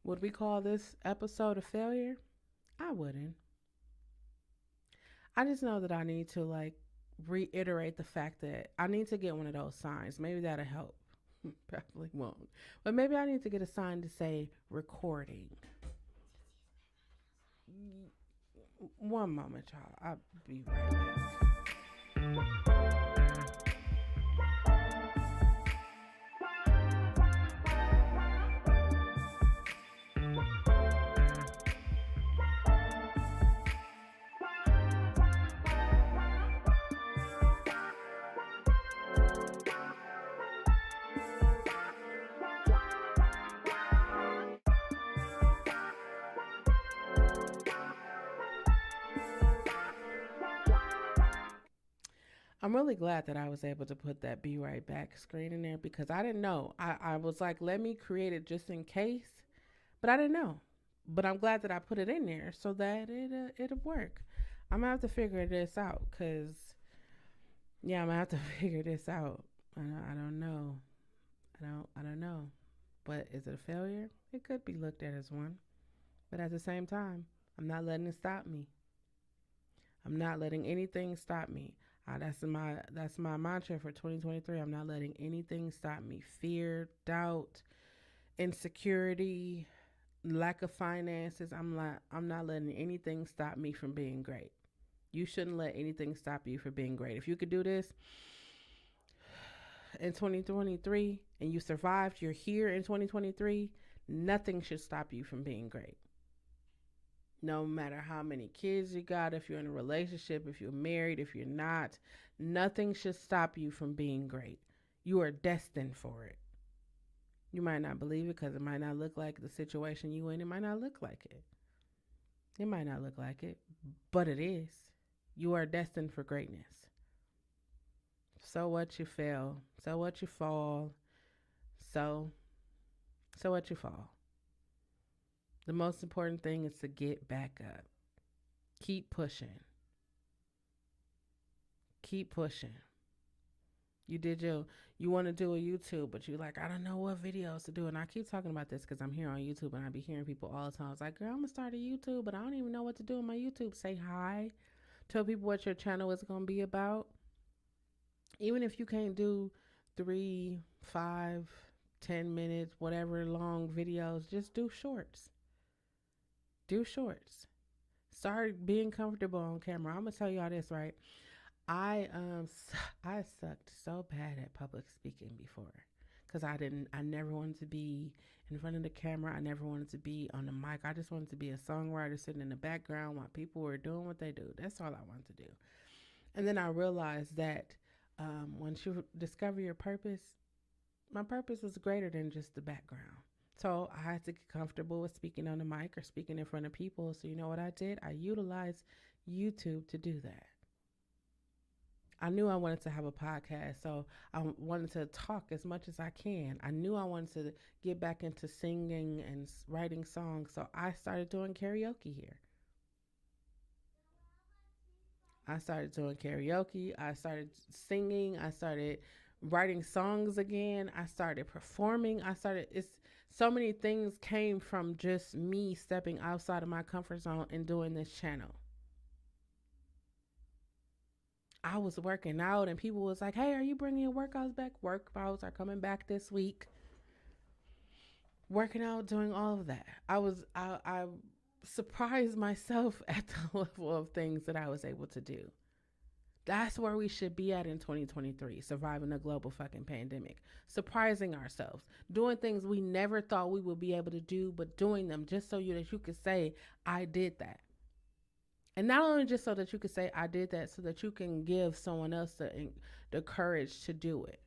Would we call this episode a failure? I wouldn't. I just know that I need to like reiterate the fact that I need to get one of those signs. Maybe that'll help. Probably won't. But maybe I need to get a sign to say recording. One moment, y'all. I'll be right back. I'm really glad that I was able to put that be right back screen in there because I didn't know. I was like, let me create it just in case, but I didn't know. But I'm glad that I put it in there so that it'll work. I'm gonna have to figure this out because yeah, I'm gonna have to figure this out. I don't know. I don't know. But is it a failure? It could be looked at as one. But at the same time, I'm not letting it stop me. I'm not letting anything stop me. That's my mantra for 2023. I'm not letting anything stop me. Fear, doubt, insecurity, lack of finances. I'm not letting anything stop me from being great. You shouldn't let anything stop you from being great. If you could do this in 2023 and you survived, you're here in 2023, nothing should stop you from being great. No matter how many kids you got, if you're in a relationship, if you're married, if you're not, nothing should stop you from being great. You are destined for it. You might not believe it because it might not look like the situation you in. It might not look like it. It might not look like it, but it is. You are destined for greatness. So what you fail, so what you fall, so so what you fall. The most important thing is to get back up. Keep pushing. Keep pushing. You want to do a YouTube, but you're like, I don't know what videos to do. And I keep talking about this because I'm here on YouTube and I be hearing people all the time. It's like, girl, I'm going to start a YouTube, but I don't even know what to do on my YouTube. Say hi. Tell people what your channel is going to be about. Even if you can't do 3, 5, 10 minutes, whatever long videos, just do shorts. Do shorts. Start being comfortable on camera. I'm gonna tell y'all this, right? I I sucked so bad at public speaking before because I never wanted to be in front of the camera. I never wanted to be on the mic. I just wanted to be a songwriter sitting in the background while people were doing what they do. That's all I wanted to do. And then I realized that once you discover your purpose, my purpose was greater than just the background. So I had to get comfortable with speaking on the mic or speaking in front of people. So you know what I did? I utilized YouTube to do that. I knew I wanted to have a podcast, so I wanted to talk as much as I can. I knew I wanted to get back into singing and writing songs, so I started doing karaoke here. I started doing karaoke. I started singing. I started writing songs again. I started performing. It's so many things came from just me stepping outside of my comfort zone and doing this channel. I was working out and people was like, "Hey, are you bringing your workouts back?" Workouts are coming back this week. Working out, doing all of that. I surprised myself at the level of things that I was able to do. That's where we should be at in 2023, surviving a global fucking pandemic. Surprising ourselves, doing things we never thought we would be able to do, but doing them just so that you could say, I did that. And not only just so that you could say, I did that, so that you can give someone else the courage to do it.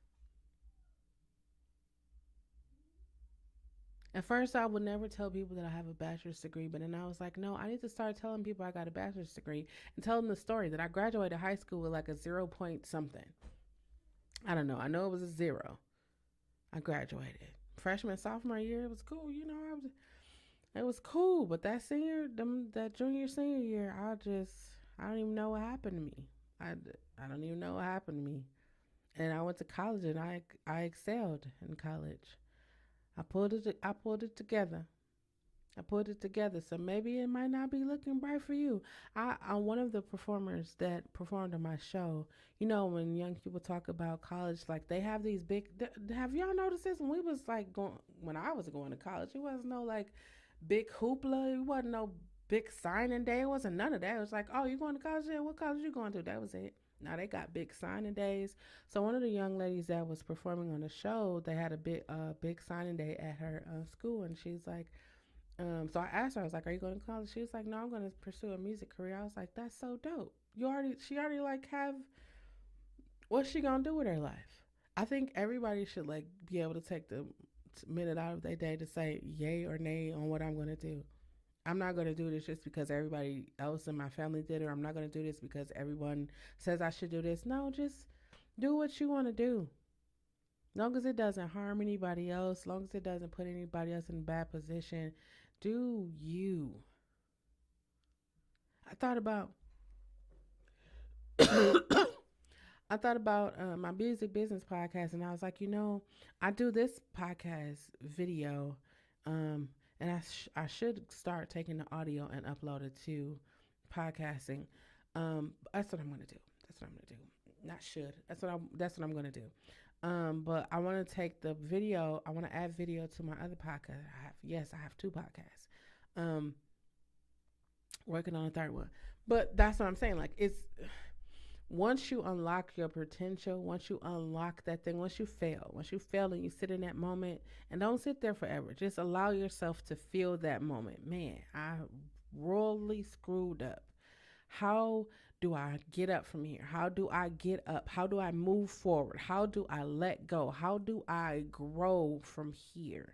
At first, I would never tell people that I have a bachelor's degree, but then I was like, no, I need to start telling people I got a bachelor's degree and tell them the story that I graduated high school with like a 0 point something. I don't know. I know it was a zero. I graduated. Freshman, sophomore year, it was cool. It was cool. But that junior, senior year, I don't even know what happened to me. I don't even know what happened to me. And I went to college and I excelled in college. I pulled it together. I pulled it together. So maybe it might not be looking bright for you. I'm one of the performers that performed on my show. You know, when young people talk about college, like they have these big. Have y'all noticed this? When we was like going, when I was going to college, it wasn't no like big hoopla. It wasn't no big signing day. It wasn't none of that. It was like, oh, you going to college? Yeah, what college you going to? That was it. Now they got big signing days. So one of the young ladies that was performing on the show, they had a big signing day at her school, and she's like, so I asked her, I was like, "Are you going to college?" She was like, "No, I'm going to pursue a music career." I was like, "That's so dope. She already like have what's she gonna do with her life?" I think everybody should like be able to take the minute out of their day to say yay or nay on what I'm going to do. I'm not going to do this just because everybody else in my family did it. Or I'm not going to do this because everyone says I should do this. No, just do what you want to do. Long as it doesn't harm anybody else, long as it doesn't put anybody else in a bad position, do you. I thought about I thought about my music business podcast, and I was like, I do this podcast video, um, and I should start taking the audio and upload it to podcasting. That's what I'm gonna do. That's what I'm gonna do. Not should. That's what I'm gonna do. But I want to take the video. I want to add video to my other podcast. I have two podcasts. Um, Working on a third one. But that's what I'm saying. Like it's once you unlock your potential, once you unlock that thing, once you fail and you sit in that moment and don't sit there forever. Just allow yourself to feel that moment. Man, I royally screwed up. How do I get up from here? How do I get up? How do I move forward? How do I let go? How do I grow from here?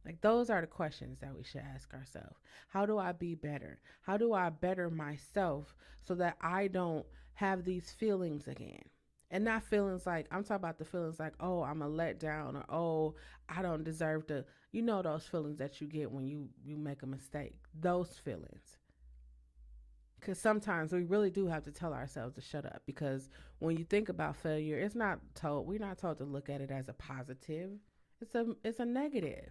Like those are the questions that we should ask ourselves. How do I be better? How do I better myself so that I don't have these feelings again? And not feelings like I'm talking about the feelings like, oh, I'm a letdown or oh, I don't deserve to those feelings that you get when you make a mistake. Those feelings. Because sometimes we really do have to tell ourselves to shut up because when you think about failure, we're not told to look at it as a positive. It's a negative.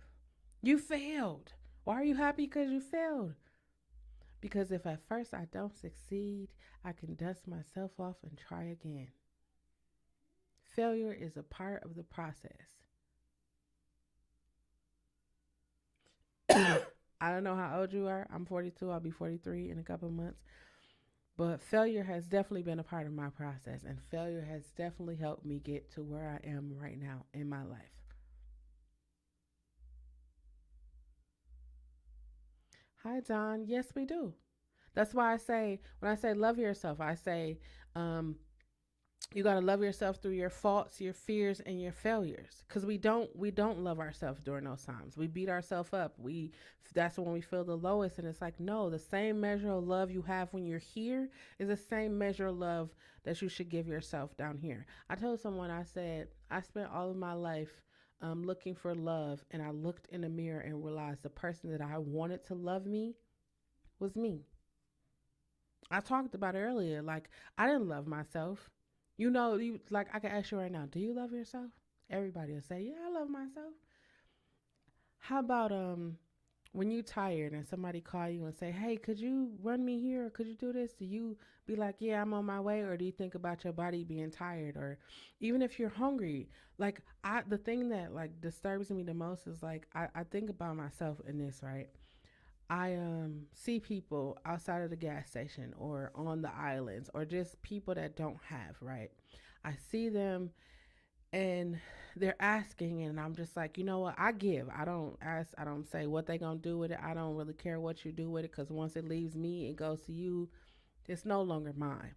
You failed. Why are you happy because you failed? Because if at first I don't succeed, I can dust myself off and try again. Failure is a part of the process. I don't know how old you are. I'm 42. I'll be 43 in a couple of months. But failure has definitely been a part of my process, and failure has definitely helped me get to where I am right now in my life. Hi, John. Yes, we do. That's why when I say love yourself, I say um, you got to love yourself through your faults, your fears, and your failures. Because we don't love ourselves during those times. We beat ourselves up. That's when we feel the lowest, and it's like no, the same measure of love you have when you're here is the same measure of love that you should give yourself down here. I told someone I said I spent all of my life looking for love, and I looked in the mirror and realized the person that I wanted to love me was me. I talked about it earlier. Like I didn't love myself. You like I can ask you right now, do you love yourself? Everybody will say, yeah, I love myself. How about when you tired and somebody call you and say, hey, could you run me here? Or could you do this? Do you be like, yeah, I'm on my way? Or do you think about your body being tired? Or even if you're hungry, like the thing that like disturbs me the most is like I think about myself in this, right? I see people outside of the gas station or on the islands or just people that don't have, right? I see them and they're asking and I'm just like, you know what? I give. I don't ask, I don't say what they going to do with it. I don't really care what you do with it cuz once it leaves me, it goes to you. It's no longer mine.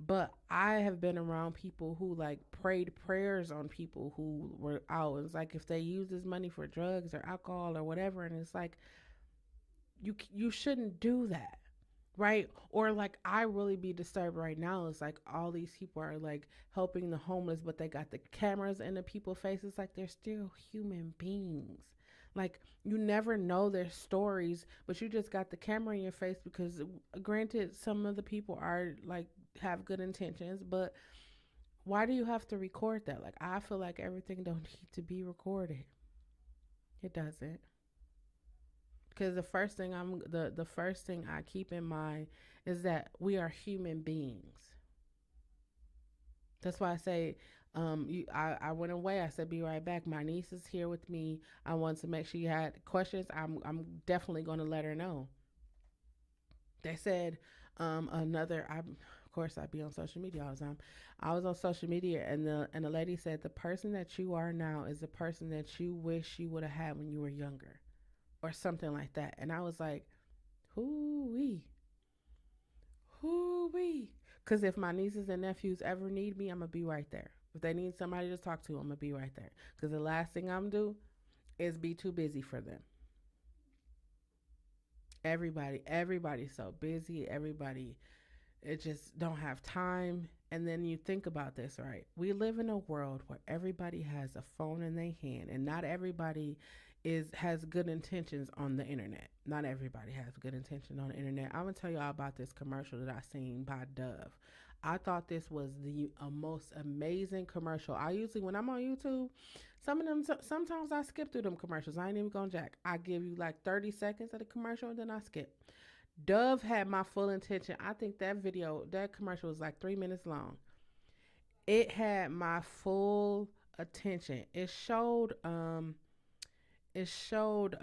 But I have been around people who like prayed prayers on people who were out. It's like if they use this money for drugs or alcohol or whatever and it's like you shouldn't do that, right? Or like I really be disturbed right now. It's like all these people are like helping the homeless, but they got the cameras in the people's faces. Like they're still human beings. Like you never know their stories, but you just got the camera in your face because, granted, some of the people are like have good intentions, but why do you have to record that? Like I feel like everything don't need to be recorded. It doesn't. Because the first thing I keep in mind is that we are human beings. That's why I say I went away. I said be right back. My niece is here with me. I want to make sure you had questions. I'm definitely going to let her know. They said another. I of course I'd be on social media all the time. I was on social media and the lady said the person that you are now is the person that you wish you would have had when you were younger or something like that. And I was like, whoo wee, whoo wee. Because if my nieces and nephews ever need me, I'm going to be right there. If they need somebody to talk to, I'm going to be right there. Because the last thing I'm going to do is be too busy for them. Everybody's so busy. Everybody, it just don't have time. And then you think about this, right? We live in a world where everybody has a phone in their hand, and not everybody has good intentions on the internet. Not everybody has good intention on the internet. I'm gonna tell y'all about this commercial that I seen by Dove. I thought this was the most amazing commercial. I usually, when I'm on YouTube, some of them, sometimes I skip through them commercials. I ain't even gonna jack. I give you like 30 seconds of the commercial and then I skip. Dove had my full attention. I think that video, that commercial was like 3 minutes long. It had my full attention. It showed a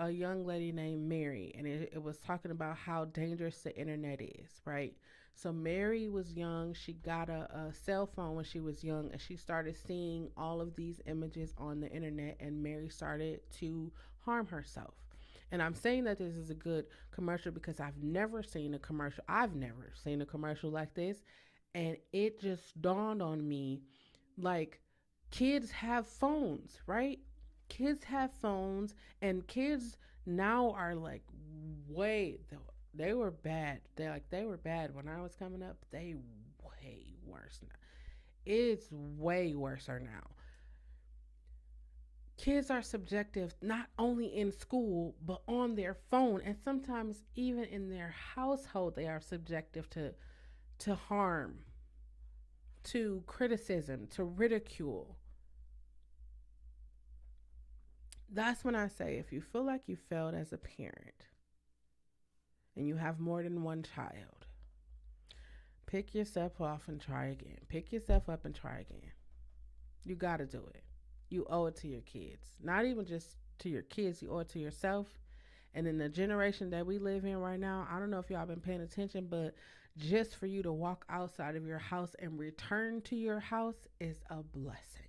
young lady named Mary, and it was talking about how dangerous the internet is, right? So Mary was young. She got a cell phone when she was young, and she started seeing all of these images on the internet, and Mary started to harm herself. And I'm saying that this is a good commercial because I've never seen a commercial. I've never seen a commercial like this. And it just dawned on me, like, kids have phones, right? Kids have phones, and kids now are like way, they were bad. They were bad when I was coming up. They way worse now. It's way worse now. Kids are subjective not only in school but on their phone, and sometimes even in their household they are subjective to harm, to criticism, to ridicule. That's when I say, if you feel like you failed as a parent and you have more than one child, pick yourself off and try again. Pick yourself up and try again. You got to do it. You owe it to your kids. Not even just to your kids, you owe it to yourself. And in the generation that we live in right now, I don't know if y'all been paying attention, but just for you to walk outside of your house and return to your house is a blessing.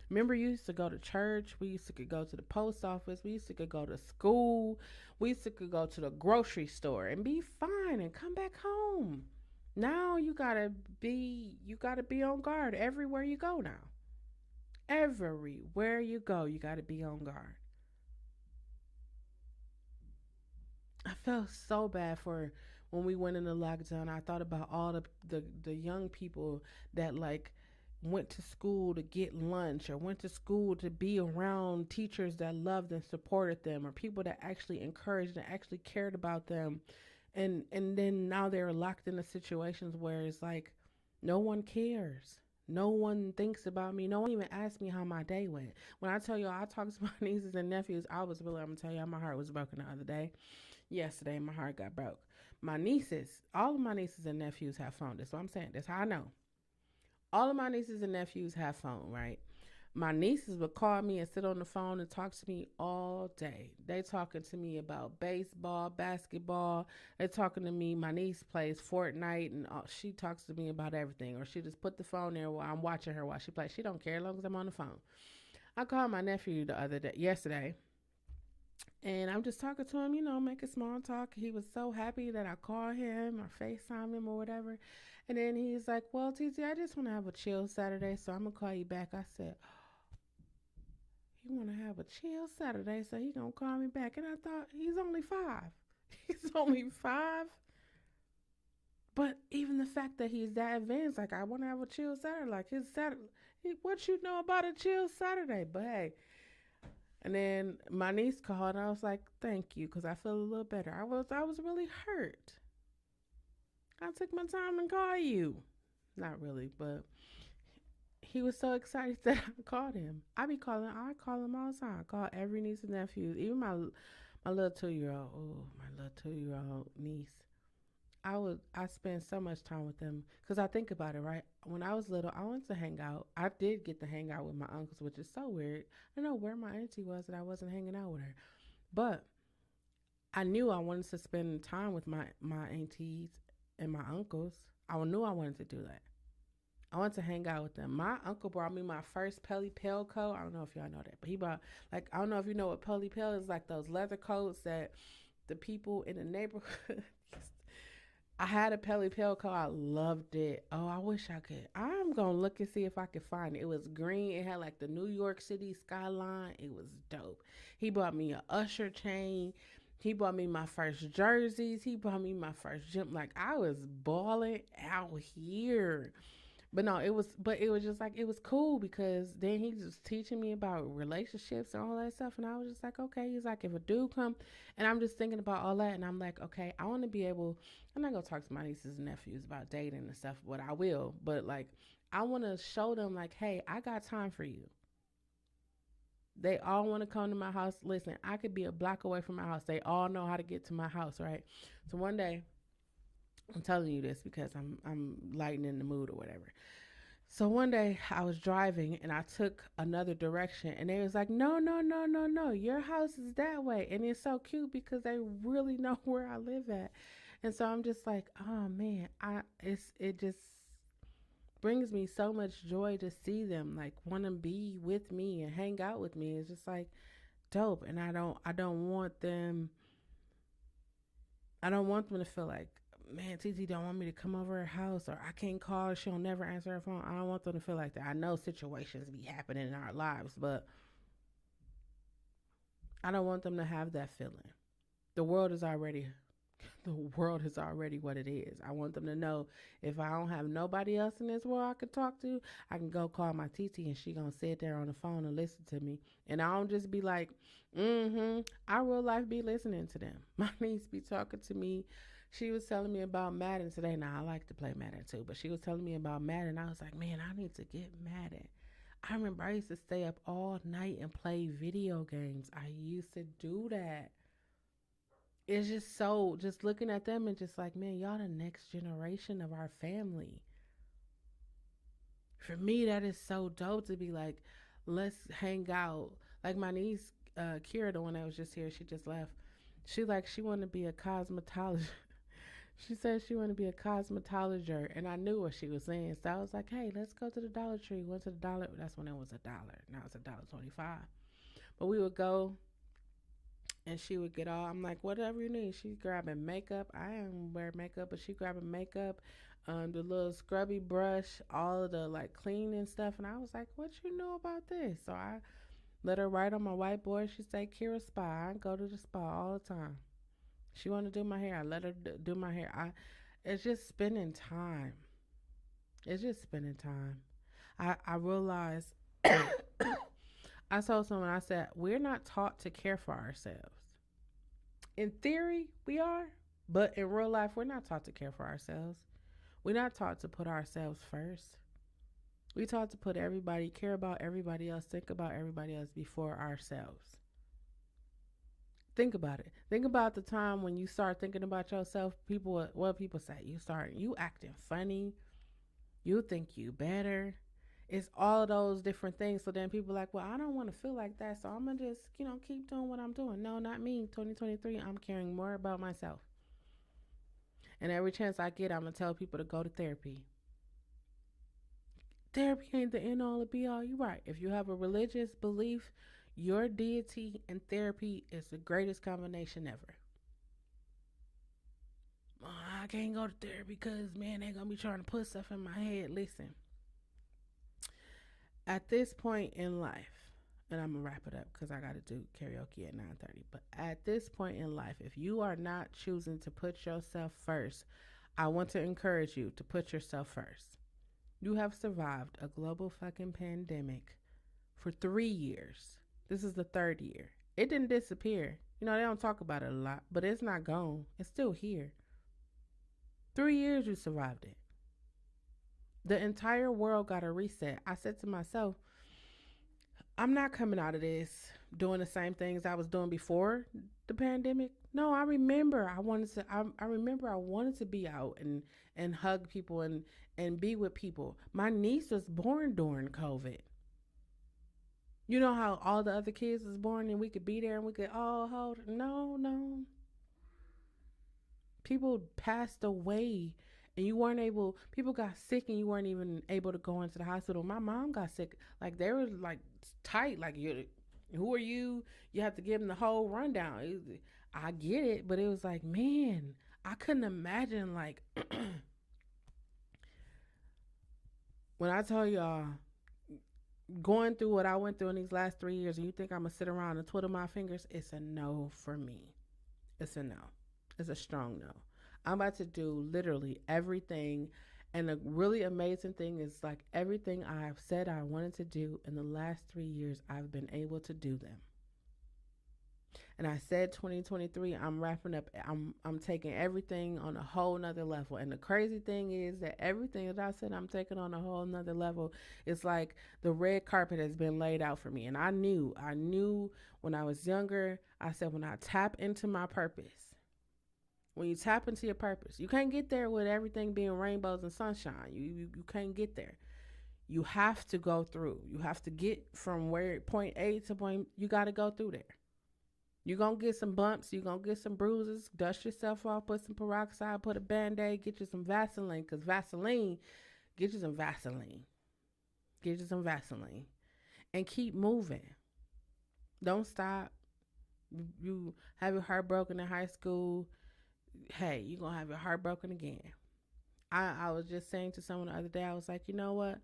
Remember, you used to go to church. We used to could go to the post office. We used to could go to school. We used to could go to the grocery store and be fine and come back home. Now you gotta be on guard everywhere you go now. Everywhere you go, you gotta be on guard. I felt so bad for when we went into lockdown. I thought about all the young people that like went to school to get lunch or went to school to be around teachers that loved and supported them or people that actually encouraged and actually cared about them, and then now they're locked into situations where it's like no one cares. No one thinks about me. No one even asked me how my day went. When I tell y'all I talked to my nieces and nephews, I'm gonna tell y'all my heart was broken the other day. Yesterday my heart got broke. My nieces, all of my nieces and nephews have phone. That's what I'm saying. That's how I know. All of my nieces and nephews have phone, right? My nieces would call me and sit on the phone and talk to me all day. They talking to me about baseball, basketball. They talking to me. My niece plays Fortnite, and she talks to me about everything. Or she just put the phone there while I'm watching her while she plays. She don't care as long as I'm on the phone. I called my nephew the other day, yesterday, and I'm just talking to him, making small talk. He was so happy that I called him or FaceTime him or whatever. And then he's like, well, TT, I just want to have a chill Saturday, so I'm going to call you back. I said, you want to have a chill Saturday, so he going to call me back. And I thought, he's only 5. He's only 5. But even the fact that he's that advanced, like, I want to have a chill Saturday. Like, his Saturday, what you know about a chill Saturday? But hey. And then my niece called, and I was like, thank you, because I feel a little better. I was really hurt. I took my time and called you. Not really, but he was so excited that I called him. I call him all the time. I call every niece and nephew, even my little 2 year old. Oh, my little 2 year old niece. I spend so much time with them because I think about it, right? When I was little, I wanted to hang out. I did get to hang out with my uncles, which is so weird. I don't know where my auntie was that I wasn't hanging out with her, but I knew I wanted to spend time with my aunties and my uncles. I knew I wanted to do that. I wanted to hang out with them. My uncle brought me my first Pelly Pill coat. I don't know if y'all know that, but he brought, like, I don't know if you know what Pelly Pill is, like those leather coats that the people in the neighborhood. I had a Pelly Pill coat. I loved it. Oh, I wish I could. I'm gonna look and see if I could find it. It was green. It had like the New York City skyline. It was dope. He bought me a Usher chain. He bought me my first jerseys. He bought me my first gym. Like, I was balling out here. But no, it was just like, it was cool because then he was teaching me about relationships and all that stuff. And I was just like, okay. He's like, if a dude come, and I'm just thinking about all that. And I'm like, okay, I want to be able, I'm not going to talk to my nieces and nephews about dating and stuff, but I will. But like, I want to show them, like, hey, I got time for you. They all want to come to my house. Listen, I could be a block away from my house. They all know how to get to my house, right? So one day, I'm telling you this because I'm lightening the mood or whatever. So one day I was driving and I took another direction, and they was like, no, no, no, no, no, your house is that way. And it's so cute because they really know where I live at. And so I'm just like, oh man, it just brings me so much joy to see them like want to be with me and hang out with me. It's just like dope. And I don't want them, I don't want them to feel like, man, TT don't want me to come over her house, or I can't call her, she'll never answer her phone. I don't want them to feel like that. I know situations be happening in our lives, but I don't want them to have that feeling. The world is already the world is already what it is. I want them to know, if I don't have nobody else in this world I can talk to, I can go call my TT and she gonna sit there on the phone and listen to me. And I don't just be like, I real life be listening to them. My niece be talking to me. She was telling me about Madden today. Now I like to play Madden too, but she was telling me about Madden. I was like, man, I need to get Madden. I remember I used to stay up all night and play video games. I used to do that. It's just so, just looking at them and just like, man, y'all the next generation of our family. For me, that is so dope to be like, let's hang out. Like my niece, Kira, the one that was just here, she just left. She wanted to be a cosmetologist. She said she wanted to be a cosmetologist, and I knew what she was saying. So I was like, "Hey, let's go to the Dollar Tree." Went to the dollar. That's when it was $1. Now it's $1.25. But we would go, and she would get all. I'm like, whatever you need. She's grabbing makeup. I didn't wear makeup, but she grabbing makeup, the little scrubby brush, all of the like cleaning stuff. And I was like, "What you know about this?" So I let her write on my whiteboard. She said, "Kira Spa." I go to the spa all the time. She want to do my hair. I let her do my hair. It's just spending time. It's just spending time. I realized, I told someone, I said, we're not taught to care for ourselves. In theory, we are, but in real life, we're not taught to care for ourselves. We're not taught to put ourselves first. We taught to put everybody, care about everybody else, think about everybody else before ourselves. Think about it. Think about the time when you start thinking about yourself. People, what people say, you acting funny. You think you better. It's all of those different things. So then people are like, well, I don't want to feel like that. So I'm going to just, keep doing what I'm doing. No, not me. 2023, I'm caring more about myself. And every chance I get, I'm going to tell people to go to therapy. Therapy ain't the end all, the be all. You're right. If you have a religious belief, your deity and therapy is the greatest combination ever. Oh, I can't go to therapy because, man, they're going to be trying to put stuff in my head. Listen, at this point in life, and I'm going to wrap it up because I got to do karaoke at 9:30. But at this point in life, if you are not choosing to put yourself first, I want to encourage you to put yourself first. You have survived a global fucking pandemic for 3 years. This is the third year. It didn't disappear. They don't talk about it a lot, but it's not gone. It's still here. 3 years you survived it. The entire world got a reset. I said to myself, I'm not coming out of this doing the same things I was doing before the pandemic. No, I remember I wanted to be out and hug people and be with people. My niece was born during COVID. You know how all the other kids was born and we could be there and we could all hold. No, no. People passed away and you weren't able, people got sick and you weren't even able to go into the hospital. My mom got sick. Like they were like tight. Like, who are you? You have to give them the whole rundown. I get it, but it was like, man, I couldn't imagine like when I tell y'all going through what I went through in these last 3 years, and you think I'm gonna sit around and twiddle my fingers, it's a no for me. It's a no. It's a strong no. I'm about to do literally everything And the really amazing thing is like everything I've said I wanted to do in the last 3 years, I've been able to do them. And I said 2023, I'm wrapping up. I'm taking everything on a whole nother level. And the crazy thing is that everything that I said I'm taking on a whole nother level, it's like the red carpet has been laid out for me. And I knew when I was younger. I said when I tap into my purpose, when you tap into your purpose, you can't get there with everything being rainbows and sunshine. You can't get there. You have to go through. You have to get from where point A to point. You got to go through there. You're going to get some bumps. You're going to get some bruises. Dust yourself off. Put some peroxide. Put a Band-Aid. Get you some Vaseline. Because Vaseline, get you some Vaseline. Get you some Vaseline. And keep moving. Don't stop. You have your heart broken in high school. Hey, you're going to have your heart broken again. I was just saying to someone the other day, I was like, you know what?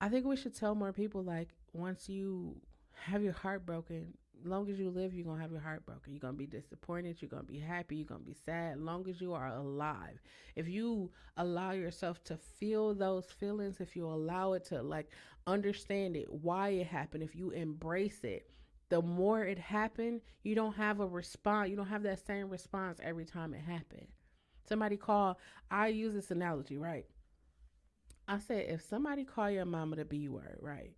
I think we should tell more people like once you have your heart broken, long as you live, you're gonna have your heart broken. You're gonna be disappointed, you're gonna be happy, you're gonna be sad, long as you are alive. If you allow yourself to feel those feelings, if you allow it to like understand it, why it happened, if you embrace it, the more it happened, you don't have a response, you don't have that same response every time it happened. Somebody call, I use this analogy, right? I said, if somebody call your mama the B word, right?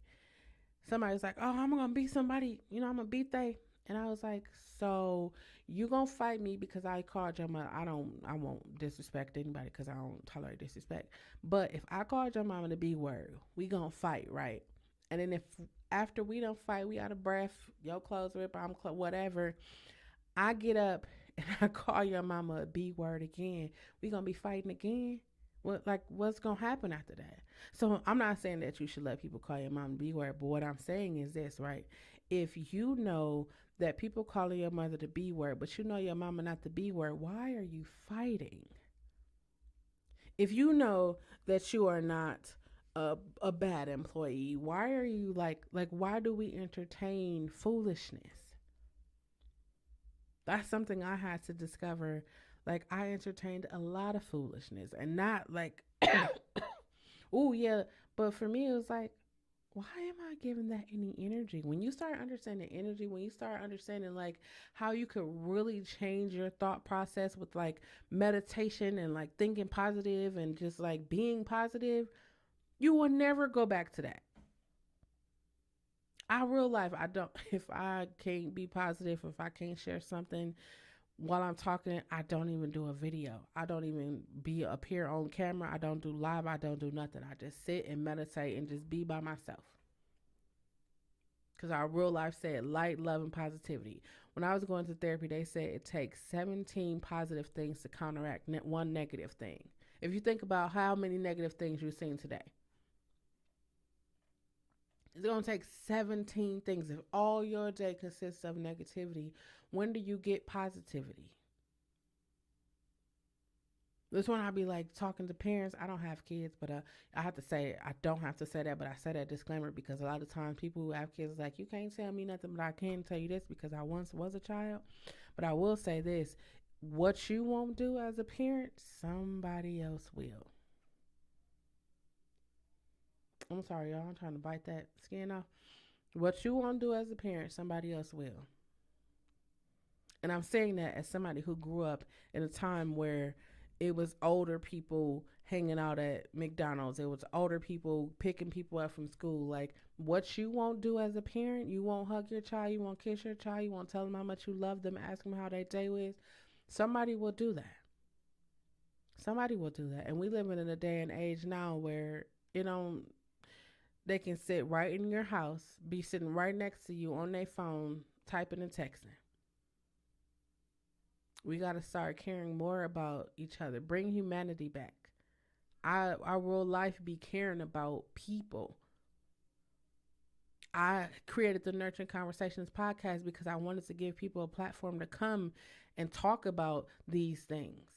Somebody's like, oh, I'm gonna beat somebody, I'm gonna beat they. And I was like, so you gonna fight me because I called your mother? I won't disrespect anybody because I don't tolerate disrespect. But if I called your mama the B word, we gonna fight, right? And then if after we don't fight, we out of breath, your clothes rip, whatever. I get up and I call your mama a B word again. We gonna be fighting again. What's gonna happen after that? So I'm not saying that you should let people call your mom the B word, but what I'm saying is this, right? If you know that people calling your mother the B word, but you know your mama not the B word, why are you fighting? If you know that you are not a bad employee, why are you why do we entertain foolishness? That's something I had to discover. Like I entertained a lot of foolishness and not like oh yeah, but for me it was like why am I giving that any energy? When you start understanding energy, when you start understanding like how you could really change your thought process with like meditation and like thinking positive and just like being positive, you will never go back to that. I real life, I don't, if I can't be positive, if I can't share something while I'm talking, I don't even do a video. I don't even appear on camera. I don't do live. I don't do nothing. I just sit and meditate and just be by myself. Because our real life said light, love, and positivity. When I was going to therapy, they said it takes 17 positive things to counteract one negative thing. If you think about how many negative things you've seen today, it's going to take 17 things. If all your day consists of negativity, when do you get positivity? This one I'll be like talking to parents. I don't have kids, but I have to say, I don't have to say that, but I say that disclaimer because a lot of times people who have kids like, you can't tell me nothing, but I can tell you this because I once was a child. But I will say this, what you won't do as a parent, somebody else will. I'm sorry, y'all. I'm trying to bite that skin off. What you won't do as a parent, somebody else will. And I'm saying that as somebody who grew up in a time where it was older people hanging out at McDonald's. It was older people picking people up from school. Like what you won't do as a parent, you won't hug your child, you won't kiss your child, you won't tell them how much you love them, ask them how their day was. Somebody will do that. Somebody will do that. And we live in a day and age now where, they can sit right in your house, be sitting right next to you on their phone, typing and texting. We got to start caring more about each other. Bring humanity back. I real life be caring about people. I created the Nurturing Conversations podcast because I wanted to give people a platform to come and talk about these things.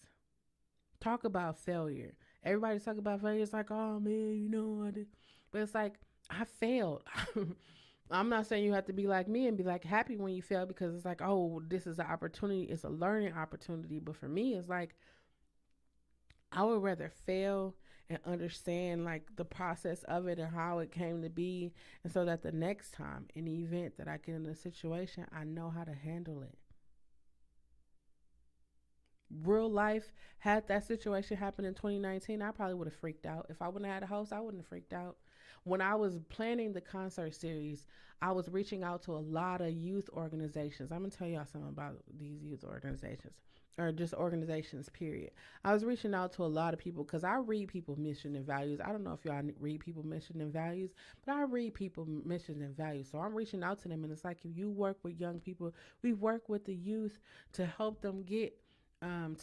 Talk about failure. Everybody's talking about failure. It's like, oh man, I did. But it's like, I failed. I'm not saying you have to be like me and be like happy when you fail because it's like, oh, this is an opportunity. It's a learning opportunity. But for me, it's like, I would rather fail and understand like the process of it and how it came to be, and so that the next time in the event that I get in a situation, I know how to handle it. Real life, had that situation happened in 2019, I probably would have freaked out. If I wouldn't have had a host, I wouldn't have freaked out. When I was planning the concert series, I was reaching out to a lot of youth organizations. I'm gonna tell y'all something about these youth organizations, or just organizations, period. I was reaching out to a lot of people because I read people mission and values. I don't know if y'all read people mission and values, but I read people mission and values. So I'm reaching out to them, and it's like, if you work with young people, we work with the youth to help them get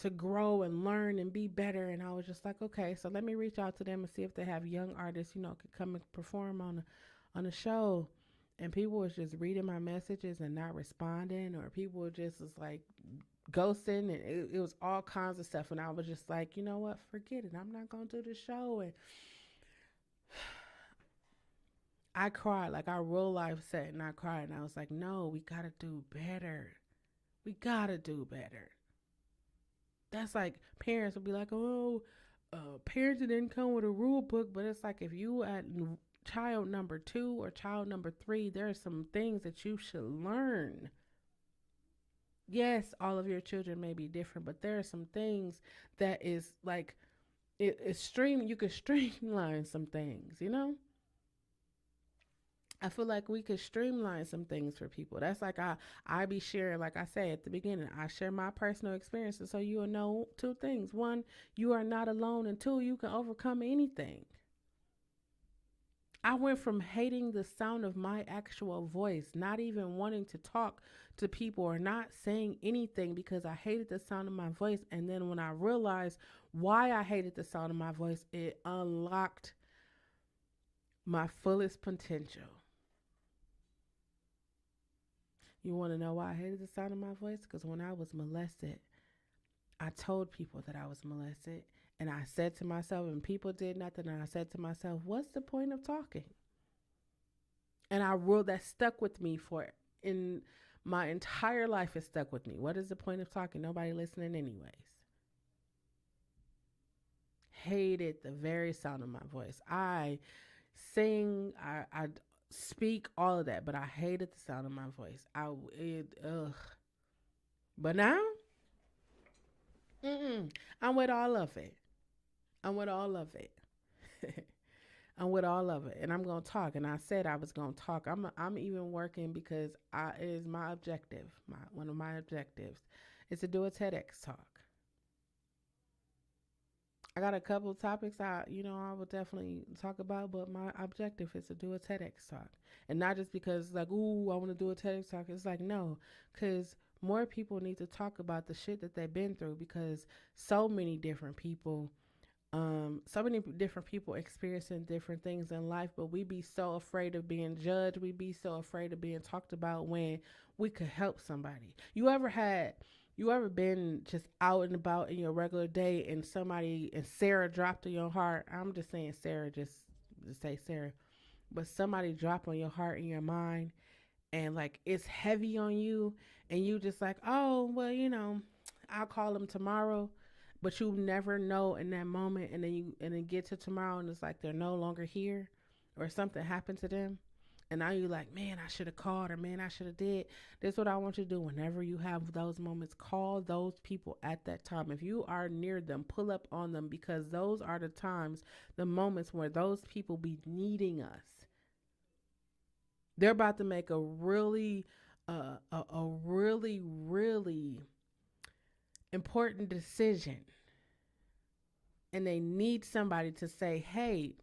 to grow and learn and be better. And I was just like, okay, so let me reach out to them and see if they have young artists, could come and perform on a show. And people was just reading my messages and not responding, or people were just was like ghosting, and it was all kinds of stuff. And I was just like, you know what, forget it. I'm not gonna do the show. And I cried, like I real life said, and I cried, and I was like, no, we gotta do better. We gotta do better. That's like parents will be like, oh, parenting didn't come with a rule book, but it's like if you at child number 2 or child number 3, there are some things that you should learn. Yes, all of your children may be different, but there are some things that is like it's stream. You could streamline some things. I feel like we could streamline some things for people. That's like I be sharing, like I said at the beginning, I share my personal experiences so you'll know 2 things. 1, you are not alone, and 2, you can overcome anything. I went from hating the sound of my actual voice, not even wanting to talk to people or not saying anything because I hated the sound of my voice. And then when I realized why I hated the sound of my voice, it unlocked my fullest potential. You want to know why I hated the sound of my voice? Because when I was molested, I told people that I was molested. And I said to myself, and people did nothing, and I said to myself, what's the point of talking? And I wrote that stuck with me for in my entire life. It stuck with me. What is the point of talking? Nobody listening anyways. Hated the very sound of my voice. I sing, I speak, all of that, but I hated the sound of my voice. Ugh. But now, I'm with all of it. I'm with all of it. I'm with all of it, and I'm gonna talk. And I said I was gonna talk. I'm even working because it is my objective. One of my objectives is to do a TEDx talk. I got a couple of topics I will definitely talk about, but my objective is to do a TEDx talk, and not just because like, ooh, I want to do a TEDx talk. It's like, no, because more people need to talk about the shit that they've been through, because so many different people experiencing different things in life, but we be so afraid of being judged. We be so afraid of being talked about when we could help somebody. You ever been just out and about in your regular day and Sarah dropped in your heart? I'm just saying Sarah, just to say Sarah, but somebody dropped on your heart and your mind, and like it's heavy on you, and you just like, oh well, I'll call them tomorrow, but you never know in that moment, and then get to tomorrow, and it's like they're no longer here, or something happened to them, and now you're like, man, I should have called, or man, I should have did. This is what I want you to do. Whenever you have those moments, call those people at that time. If you are near them, pull up on them, because those are the times, the moments where those people be needing us. They're about to make a really important decision, and they need somebody to say, hey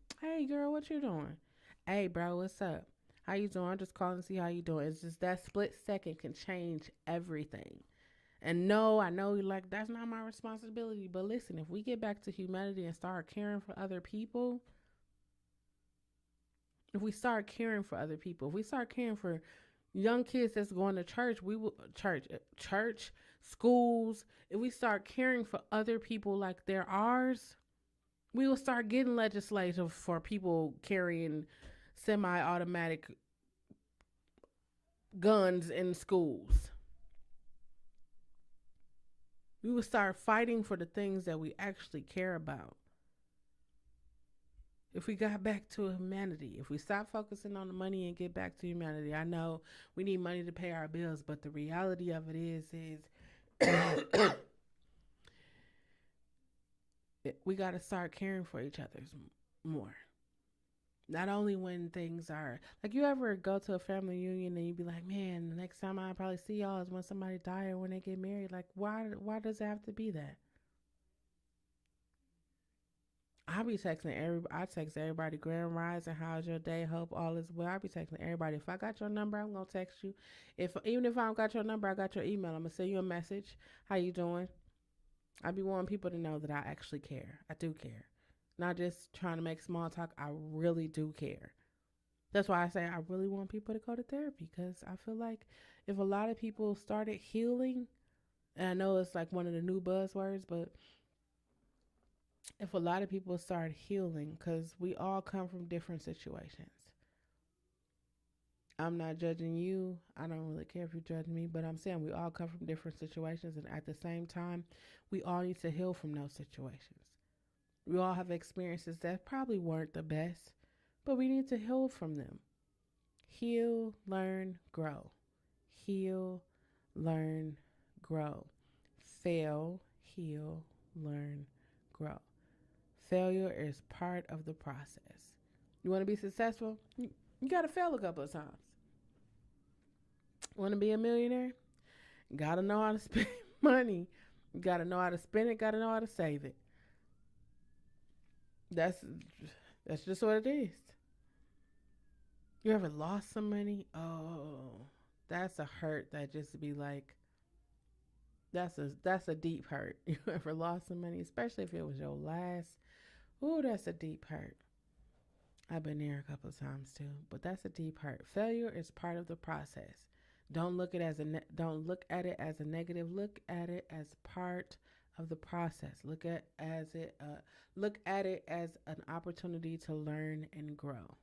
girl, what you doing? Hey bro, what's up? How you doing? I'm just calling to see how you doing. It's just that split second can change everything. And no, I know, like, that's not my responsibility, but listen, if we get back to humanity and start caring for other people, if we start caring for other people, if we start caring for young kids that's going to church, we will church, schools, if we start caring for other people like they're ours, we will start getting legislation for people carrying semi-automatic guns in schools. We will start fighting for the things that we actually care about. If we got back to humanity, if we stop focusing on the money and get back to humanity. I know we need money to pay our bills, but the reality of it is we got to start caring for each other's more. Not only when things are like, you ever go to a family reunion and you be like, man, the next time I probably see y'all is when somebody die or when they get married. Like, why does it have to be that? I text everybody grand rising, how's your day? Hope all is well. I be texting everybody. If I got your number, I'm gonna text you. If even if I don't got your number, I got your email. I'm gonna send you a message. How you doing? I be wanting people to know that I actually care. I do care. Not just trying to make small talk. I really do care. That's why I say I really want people to go to therapy, because I feel like if a lot of people started healing, and I know it's like one of the new buzzwords, but if a lot of people start healing, because we all come from different situations. I'm not judging you. I don't really care if you judge me, but I'm saying we all come from different situations, and at the same time, we all need to heal from those situations. We all have experiences that probably weren't the best, but we need to heal from them. Heal, learn, grow. Heal, learn, grow. Fail, heal, learn, grow. Failure is part of the process. You want to be successful? You got to fail a couple of times. Want to be a millionaire? Got to know how to spend money. You got to know how to spend it, got to know how to save it. That's that's just what it is. You ever lost some money? Oh, that's a hurt that just be like, that's a deep hurt. You ever lost some money, especially if it was your last? Ooh, that's a deep hurt. I've been there a couple of times too, but that's a deep hurt. Failure is part of the process. Don't look at it as a negative. Look at it as part of the process. Look at it as an opportunity to learn and grow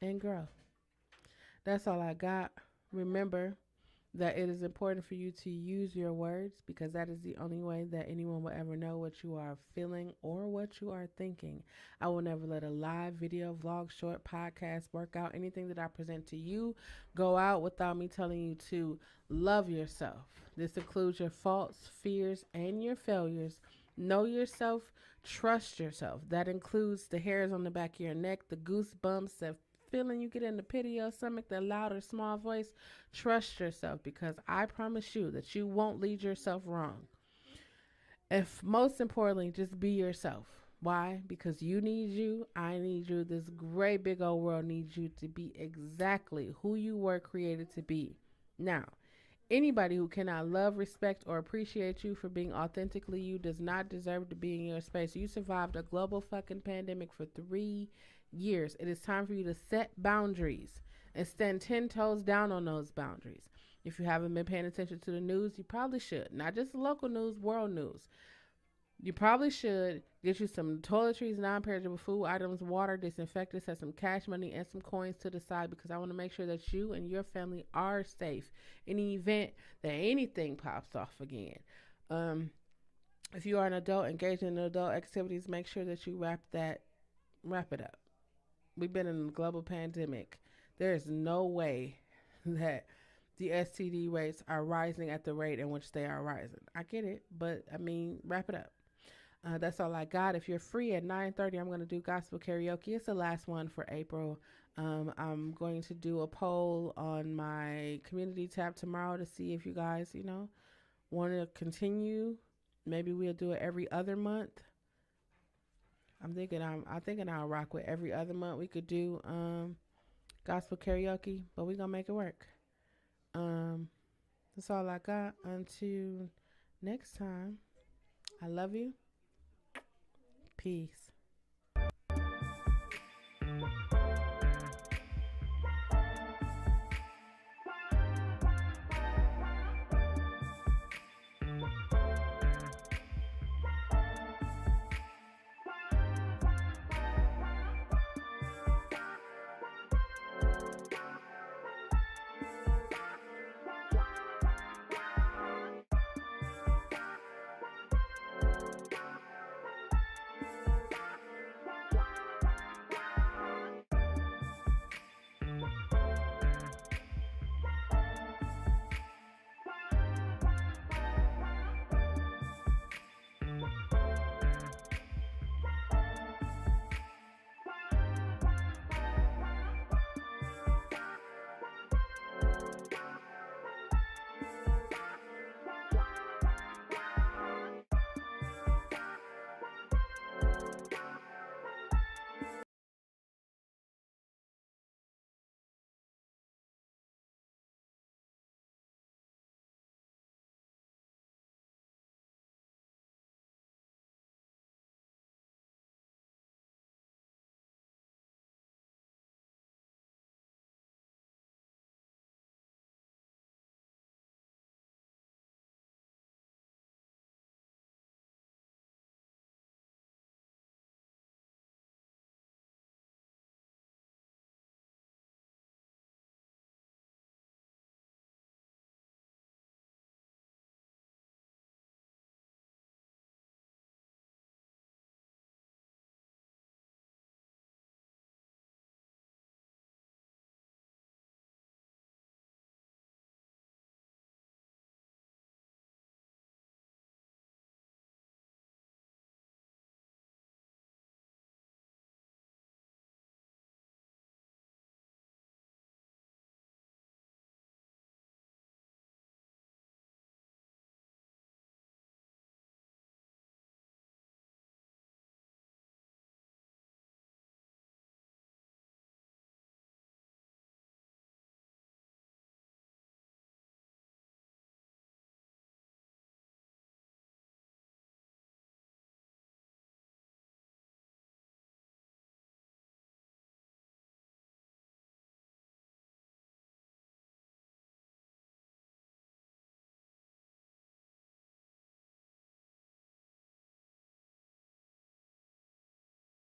and grow. That's all I got. Remember that it is important for you to use your words, because that is the only way that anyone will ever know what you are feeling or what you are thinking. I will never let a live video, vlog, short, podcast, workout, anything that I present to you go out without me telling you to love yourself. This includes your faults, fears, and your failures. Know yourself, trust yourself. That includes the hairs on the back of your neck, the goosebumps, the feeling you get in the pit of your stomach, that loud or small voice. Trust yourself, because I promise you that you won't lead yourself wrong. If most importantly, just be yourself. Why? Because you need you. I need you. This great big old world needs you to be exactly who you were created to be. Now, anybody who cannot love, respect, or appreciate you for being authentically you does not deserve to be in your space. You survived a global fucking pandemic for 3 years. It is time for you to set boundaries and stand 10 toes down on those boundaries. If you haven't been paying attention to the news, you probably should. Not just local news, world news. You probably should get you some toiletries, non-perishable food items, water, disinfectants, set some cash money and some coins to the side, because I want to make sure that you and your family are safe in the event that anything pops off again. Um, if you are an adult engaged in adult activities, make sure that you wrap it up. We've been in a global pandemic. There is no way that the STD rates are rising at the rate in which they are rising. I get it, but I mean, wrap it up. That's all I got. If you're free at 9:30, I'm going to do gospel karaoke. It's the last one for April. I'm going to do a poll on my community tab tomorrow to see if you guys, want to continue. Maybe we'll do it every other month. I'm thinking I'll rock with every other month. We could do gospel karaoke, but we're gonna make it work. Um, that's all I got. Until next time, I love you. Peace.